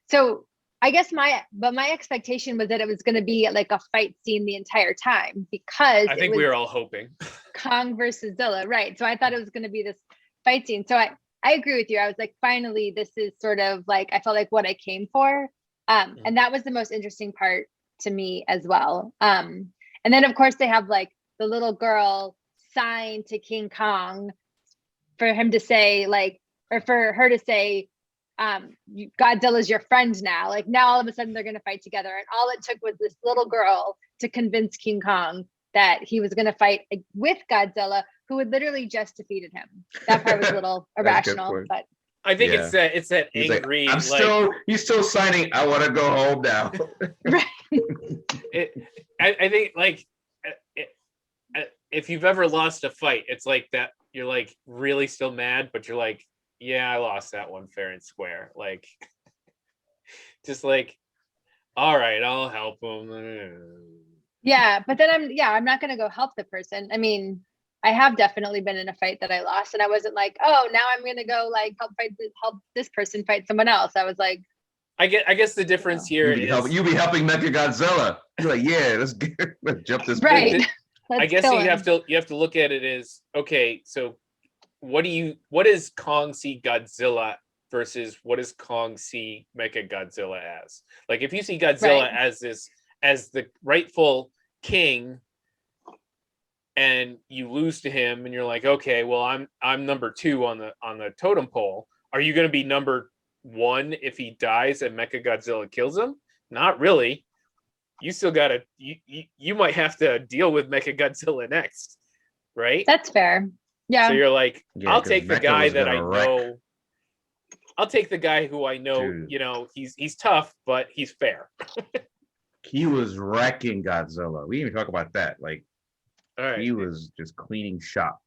So I guess my expectation was that it was going to be like a fight scene the entire time, because I think we were all hoping Kong versus Zilla, right? So I thought it was going to be this fight scene. So I agree with you. I was like, finally, this is sort of like, I felt like what I came for. And that was the most interesting part to me as well. And then of course they have like the little girl sign to King Kong for him to say, like, or for her to say, Godzilla's your friend now. Like now all of a sudden they're going to fight together. And all it took was this little girl to convince King Kong that he was going to fight with Godzilla, who had literally just defeated him. That part was a little irrational, but I think it's that He's angry. Like, he's still signing. I want to go home now. Right. I think like if you've ever lost a fight, it's like that. You're like really still mad, but you're like, yeah, I lost that one fair and square. Like, just like, all right, I'll help him. Yeah, but then I'm not gonna go help the person. I mean, I have definitely been in a fight that I lost, and I wasn't like, oh, now I'm gonna go like help this person fight someone else. I was like, I guess the difference here is you be helping Mechagodzilla. You're like, yeah, let's jump this. Right. I guess you have to look at it as, okay, so what does Kong see Godzilla versus what does Kong see Mechagodzilla as? Like if you see Godzilla as the rightful king, and you lose to him, and you're like, okay, well, I'm number 2 on the totem pole. Are you going to be number 1 if he dies and Mechagodzilla kills him? Not really. You still gotta. You might have to deal with Mechagodzilla next, right? That's fair. Yeah. So you're like, Yeah, I'll take the Mecha guy was that I gonna wreck. know. I'll take the guy who I know. Dude. You know, he's tough, but he's fair. He was wrecking Godzilla. We didn't even talk about that. Like, All right. he was just cleaning shop.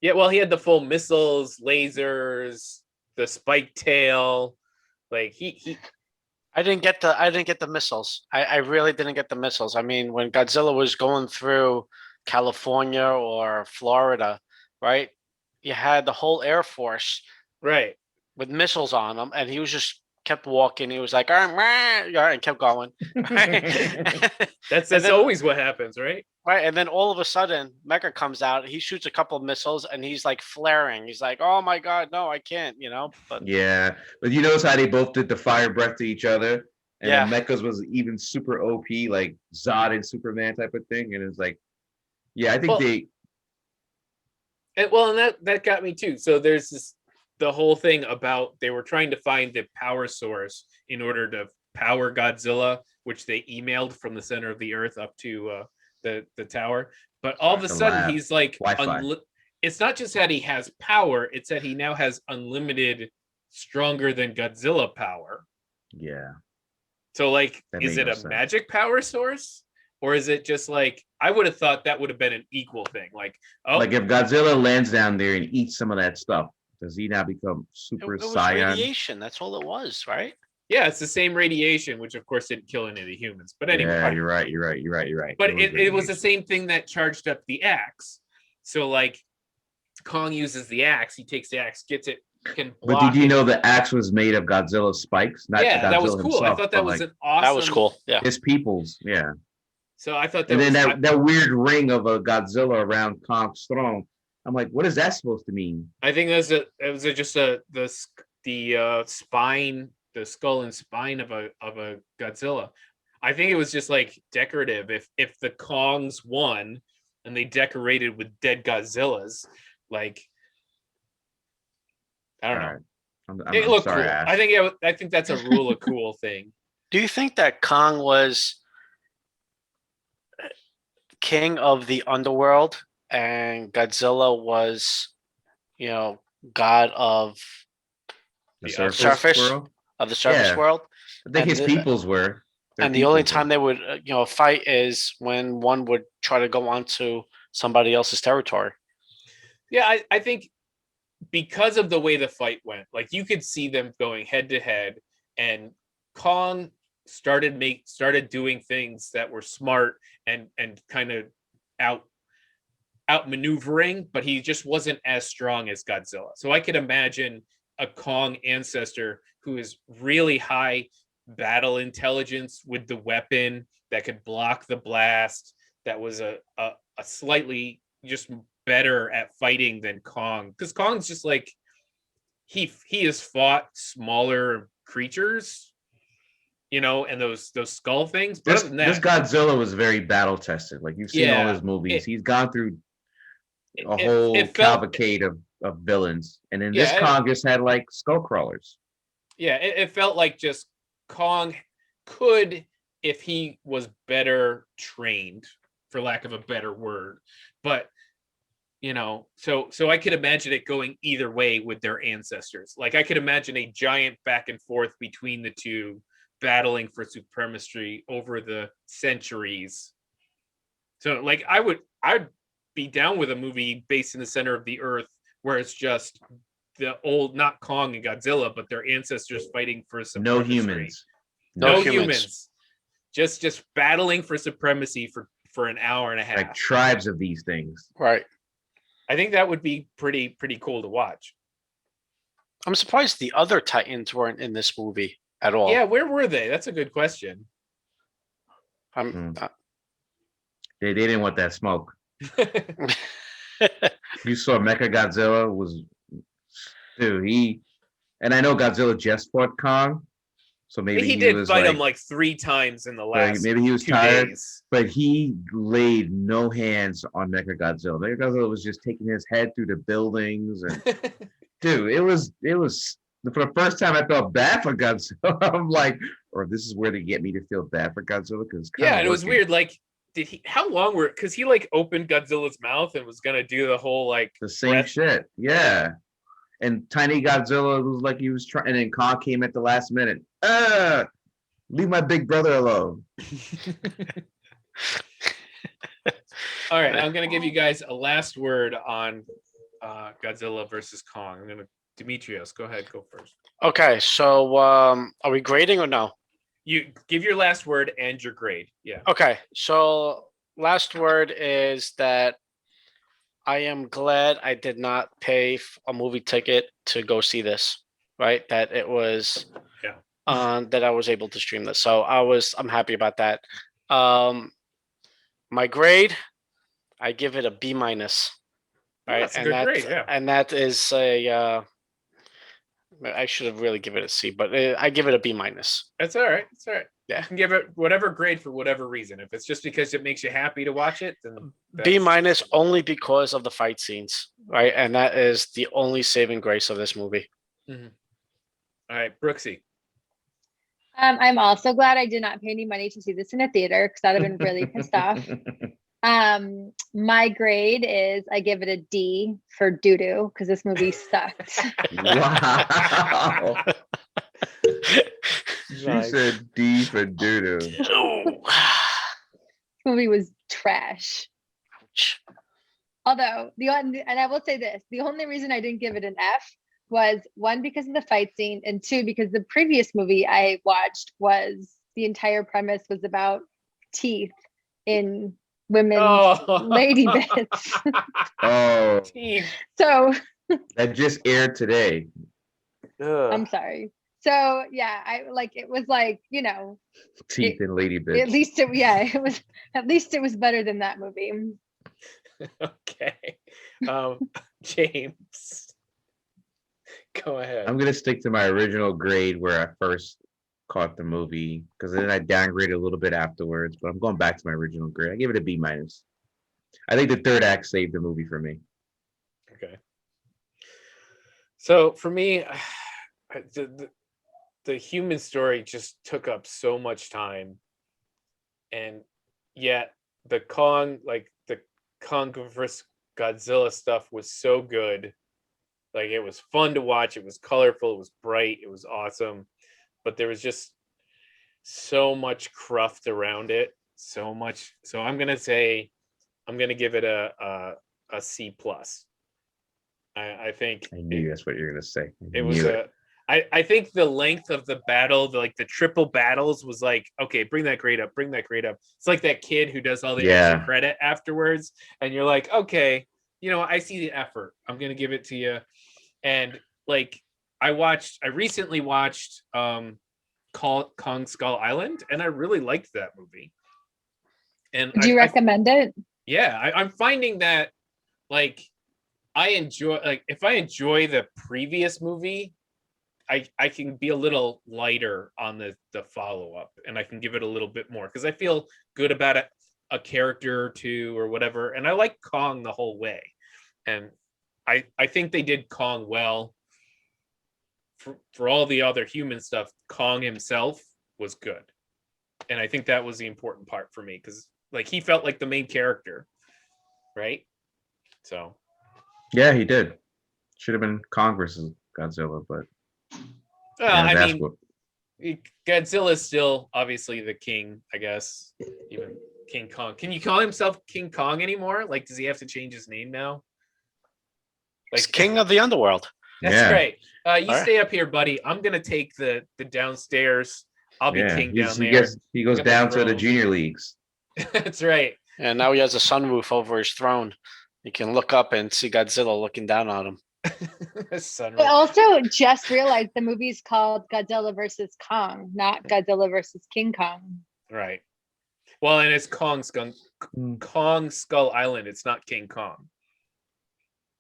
Yeah, well, he had the full missiles, lasers, the spike tail. Like he I didn't get the missiles. I really didn't get the missiles. I mean, when Godzilla was going through California or Florida, right? You had the whole Air Force right. with missiles on them, and he was just kept walking. He was like, and kept going. That's then- always what happens, right? Right, and then all of a sudden, Mecha comes out. He shoots a couple of missiles, and he's like flaring. He's like, "Oh my god, no, I can't!" But Yeah, but you notice how they both did the fire breath to each other, and Yeah. then Mecha's was even super OP, like Zod and Superman type of thing, and it's like, yeah, I think Well, and that got me too. So there's the whole thing about they were trying to find the power source in order to power Godzilla, which they emailed from the center of the earth up to the tower. But all of a The sudden, lab. he's like, Wi-Fi. it's not just that he has power; it's that he now has unlimited, stronger than Godzilla power. yeah, So, like, That is made it no a sense. magic power source? Or is it just like I would have thought that would have been an equal thing? Like, oh, like if Godzilla lands down there and eats some of that stuff, does he now become super it was Saiyan? radiation. That's all it was, right? yeah, it's the same radiation, which of course didn't kill any of the humans. But anyway, Yeah, you're right. but it was the radiation. same thing that charged up the axe. So like Kong uses the axe, he takes the axe, gets it, can block. But did you it. know the axe was made of Godzilla's spikes? Not Yeah, Godzilla that was cool. himself, I thought that but, was like, an awesome. That was cool. Yeah. his people's. Yeah, So I thought that and then was that weird ring of a Godzilla around Kong's throne. I'm like, what is that supposed to mean? I think it was just the spine, the skull and spine of a Godzilla. I think it was just like decorative. If the Kongs won and they decorated with dead Godzillas, like I don't know. Alright. It I'm looked sorry, cool. Ash. I think that's a rule of cool thing. Do you think that Kong was king of the underworld and Godzilla was, god of The the surface world? of the surface Yeah. world? I think And his the- peoples were. Their And the only peoples time were. they would, fight is when one would try to go onto somebody else's territory. Yeah, I think because of the way the fight went, like you could see them going head to head, and Kong started doing things that were smart and kind of outmaneuvering, but he just wasn't as strong as Godzilla. So I could imagine a Kong ancestor who is really high battle intelligence with the weapon that could block the blast, that was a slightly just better at fighting than Kong, because Kong's just like he has fought smaller creatures, and those skull things. But This, other than that, this Godzilla was very battle tested. Like you've seen all Yeah, his movies. it- He's gone through a it- whole it felt- cavalcade of villains. And then this Yeah, Kong just had like skull crawlers. yeah, it felt like just Kong could, if he was better trained, for lack of a better word. But so I could imagine it going either way with their ancestors. Like I could imagine a giant back and forth between the two, battling for supremacy over the centuries. So like I'd be down with a movie based in the center of the earth where it's just the old, not Kong and Godzilla, but their ancestors fighting for No supremacy. humans. No No humans. humans. Just battling for supremacy for an hour and a half. Like tribes of these things. Right. I think that would be pretty cool to watch. I'm surprised the other Titans weren't in this movie at all. Yeah, where were they? That's a good question. I'm, They didn't want that smoke. You saw Mecha Godzilla was, dude, and I know Godzilla just fought Kong, so maybe he did was fight like, him like 3 times in the like, last maybe he was 2 tired, days. but he laid no hands on Mecha Godzilla. Mecha Godzilla was just taking his head through the buildings, and dude, it was for the first time I felt bad for Godzilla. I'm like, or this is where they get me to feel bad for Godzilla, because Yeah, and it was weird. Like, how long were? Because he like opened Godzilla's mouth and was gonna do the whole like the same breath. shit. Yeah. And Tiny Godzilla was like he was trying, and then Kong came at the last minute. Leave my big brother alone. All right, I'm gonna give you guys a last word on Godzilla versus Kong. Demetrios, go ahead, go first. okay, so are we grading or no? You give your last word and your grade. Yeah. Okay, so last word is that I am glad I did not pay a movie ticket to go see this. Right, that it was that I was able to stream this. So I'm happy about that. My grade, I give it a B minus. Right, That's a good grade. Yeah. and that is a. I should have really given it a C, but I give it a B minus. That's all right. It's all right. Yeah. You can give it whatever grade for whatever reason. If it's just because it makes you happy to watch it, then B minus only because of the fight scenes, right? And that is the only saving grace of this movie. Mm-hmm. All right, Brooksy. I'm also glad I did not pay any money to see this in a theater because I'd have been really pissed off. My grade is I give it a D for doo-doo because this movie sucked. Wow. She said D for doo-doo. This movie was trash. Although and I will say this, the only reason I didn't give it an F was one, because of the fight scene, and two, because the previous movie I watched was the entire premise was about teeth in women's lady bits. Oh, Teeth. So that just aired today. I'm sorry. So yeah, it was like, Teeth and lady bits. at least it was better than that movie. Okay. James. Go ahead. I'm gonna stick to my original grade where I first caught the movie, because then I downgraded a little bit afterwards, but I'm going back to my original grade. I give it a B minus. I think the third act saved the movie for me. Okay. So for me, the human story just took up so much time, and yet the Kong versus Godzilla stuff was so good. Like, it was fun to watch. It was colorful. It was bright. It was awesome. But there was just so much cruft around it. So much. So I'm gonna give it a C plus. I think I knew that's what you're gonna say. I think the length of the battle, the triple battles, was like, okay, bring that grade up. It's like that kid who does all the extra credit afterwards, and you're like, okay, I see the effort. I'm gonna give it to you. And I recently watched Kong Skull Island, and I really liked that movie. And do you recommend it? Yeah, I'm finding that I enjoy, if I enjoy the previous movie, I can be a little lighter on the follow-up, and I can give it a little bit more because I feel good about a character or two or whatever. And I like Kong the whole way. And I think they did Kong well. For all the other human stuff, Kong himself was good. And I think that was the important part for me, because he felt like the main character, right? So yeah, he did. Should have been Kong versus Godzilla, but Godzilla is still obviously the king, I guess. Even King Kong. Can you call himself King Kong anymore? Does he have to change his name now? He's king of the underworld. That's right. You stay up here, buddy. I'm gonna take the downstairs. I'll be king down there. He goes down to the junior leagues. That's right. And now he has a sunroof over his throne. He can look up and see Godzilla looking down on him. I also just realized the movie's called Godzilla versus Kong, not Godzilla versus King Kong. Right. Well, and it's Kong Skull Island. It's not King Kong.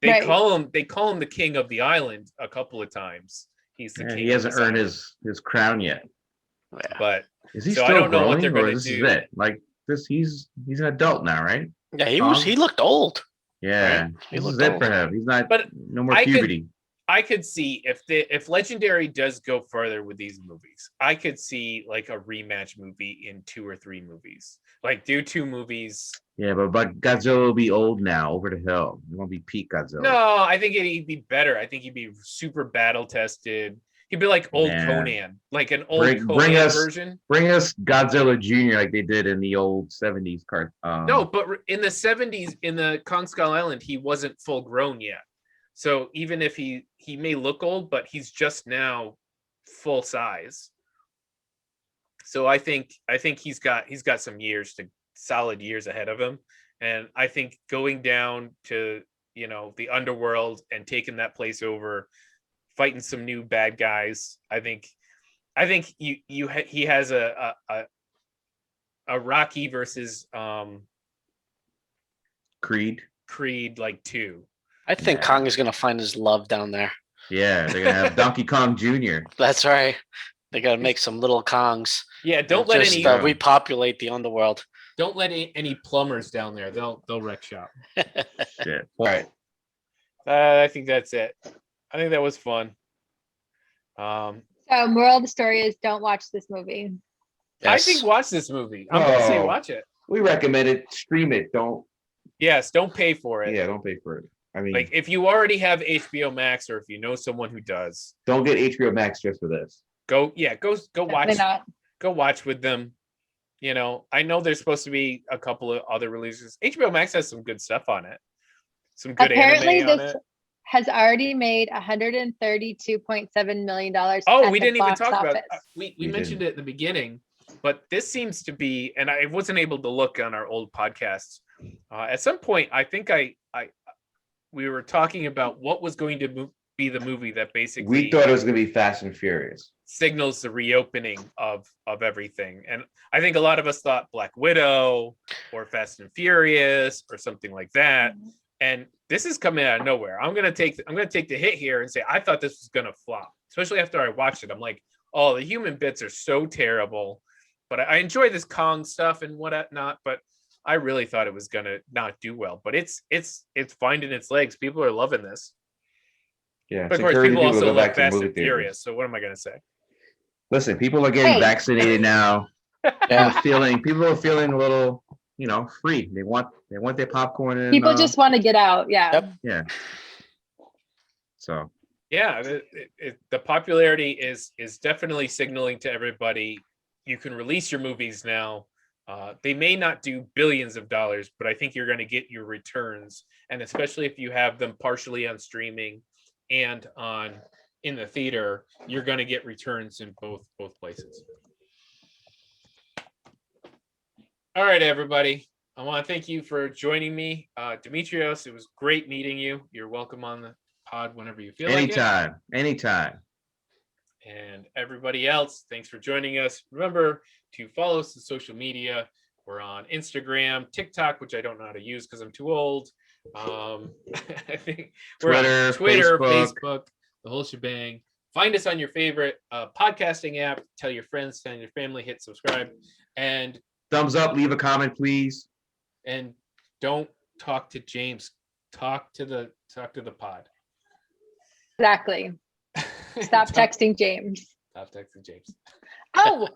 They call him the king of the island a couple of times. He's the king. He hasn't earned his crown yet. Yeah. But is he still growing, know what they're going to do. He's an adult now, right? Yeah, he looked old. Yeah, right? This is it for him. He's not. But no more puberty. I could see if Legendary does go further with these movies, I could see a rematch movie in 2 or 3 movies. Do 2 movies. Yeah, but Godzilla will be old now, over the hill. It won't be peak Godzilla. No, I think he'd be better. I think he'd be super battle tested. He'd be like old Conan, like an old Conan version. Bring us Godzilla Jr. like they did in the old 70s card. No, but in the 70s, in the Kong Skull Island, he wasn't full grown yet. So even if he may look old, but he's just now full size. So I think he's got some solid years ahead of him. And I think going down to, the underworld and taking that place over, fighting some new bad guys, I think I think he has a Rocky versus Creed. like 2. I think Kong is gonna find his love down there. Yeah, they're gonna have Donkey Kong Jr. That's right. They gotta make some little Kongs. Yeah, don't and let just, any repopulate the underworld. don't let any plumbers down there. They'll wreck shop. Shit. All right. I think that's it. I think that was fun. So moral of the story is don't watch this movie. I Yes. think watch this movie. I'm gonna say Oh. watch it. We recommend it. Stream it. Don't. Yes, don't pay for it. Yeah, don't pay for it. I mean, Like if you already have HBO Max or if you know someone who does, don't get HBO Max just for this. go Definitely watch not. go watch with them. You know, I know there's supposed to be a couple of other releases. HBO Max has some good stuff on it. Some good Apparently, anime on this it. has already made $132.7 million. Oh, at we the didn't even box talk about office. we We mentioned didn't. it at the beginning, but this seems to be, and I wasn't able to look on our old podcasts. At some point, I think we were talking about what was going to be the movie that basically We thought it was gonna be Fast and Furious. signals the reopening of everything. And I think a lot of us thought Black Widow or Fast and Furious or something like that. And this is coming out of nowhere. I'm gonna take the hit here and say I thought this was gonna flop, especially after I watched it. I'm like, oh, the human bits are so terrible. But I enjoy this Kong stuff and whatnot. But I really thought it was gonna not do well. But it's finding its legs. People are loving this. Yeah, But it's of course, encouraging people to also go love back to Fast movie and theaters. Furious. So what am I gonna say? Listen, people are getting Hey. vaccinated now. Yeah. People are feeling a little, free. They want their popcorn and People just want to get out. Yeah. Yep. yeah. So Yeah, the popularity is definitely signaling to everybody you can release your movies now. They may not do billions of dollars, but I think you're going to get your returns, and especially if you have them partially on streaming and in the theater, you're going to get returns in both places. All right, everybody. I want to thank you for joining me, Demetrios. It was great meeting you. You're welcome on the pod whenever you feel like it. anytime. And everybody else, thanks for joining us. Remember to follow us on social media. We're on Instagram, TikTok, which I don't know how to use because I'm too old. I think we're on Twitter, Facebook, the whole shebang. Find us on your favorite podcasting app. Tell your friends, tell your family, hit subscribe, and Thumbs up, leave a comment, please. and don't talk to James. Talk to the pod. Exactly. Stop texting James. Stop texting James. Oh,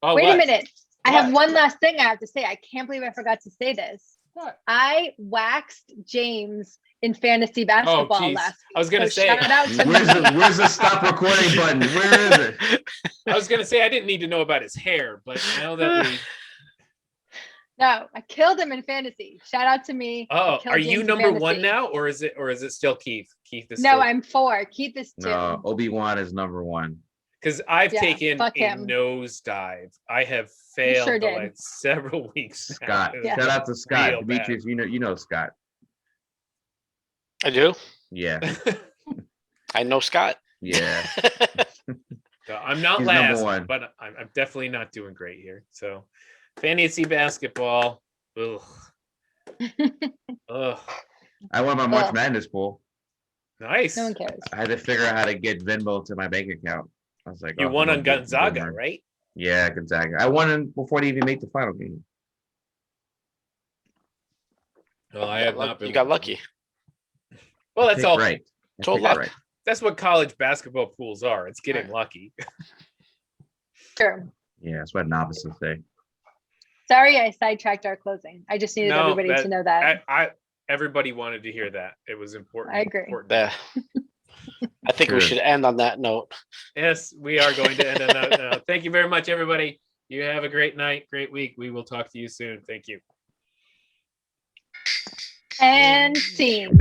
Oh, wait what? a minute. I have What? one last thing I have to say. I can't believe I forgot to say this. What? I waxed James in fantasy basketball geez. last week. I was gonna say- shout out to Where's the stop recording button? Where is it? I was gonna say I didn't need to know about his hair, but now that we No, I killed him in fantasy. Shout out to me. I oh, killed are you James in number one fantasy. now, or is it still Keith? Keith is No, still, I'm 4. Keith is 2. No, Obi-Wan is number 1. because I've Yeah, taken fuck a him. nosedive. I have failed sure the did. last several weeks. now. Scott. It was Yeah. Shout out to Scott. real bad. Demetrius, you know Scott. I do. Yeah. I know Scott. Yeah. So I'm not He's number last, one. but I'm definitely not doing great here. So fantasy basketball. Ugh. Ugh. I won my March Ugh. Madness pool. Nice. No one cares. I had to figure out how to get Venmo to my bank account. I was like, You oh, won I'm on a Gonzaga, boomer. right? Yeah, Gonzaga. I won before they even made the final game. Well, I have not been. You got lucky. Well, that's Pick all. right. I Told picked luck. right. That's what college basketball pools are. It's getting lucky. Sure. Yeah, that's what novices say. Sorry, I sidetracked our closing. I just needed No, everybody that- to know that. Everybody wanted to hear that. It was important. I agree. important. There. I think we Sure. should end on that note. Yes, we are going to end on that note. Thank you very much, everybody. You have a great night, great week. We will talk to you soon. Thank you. And scene.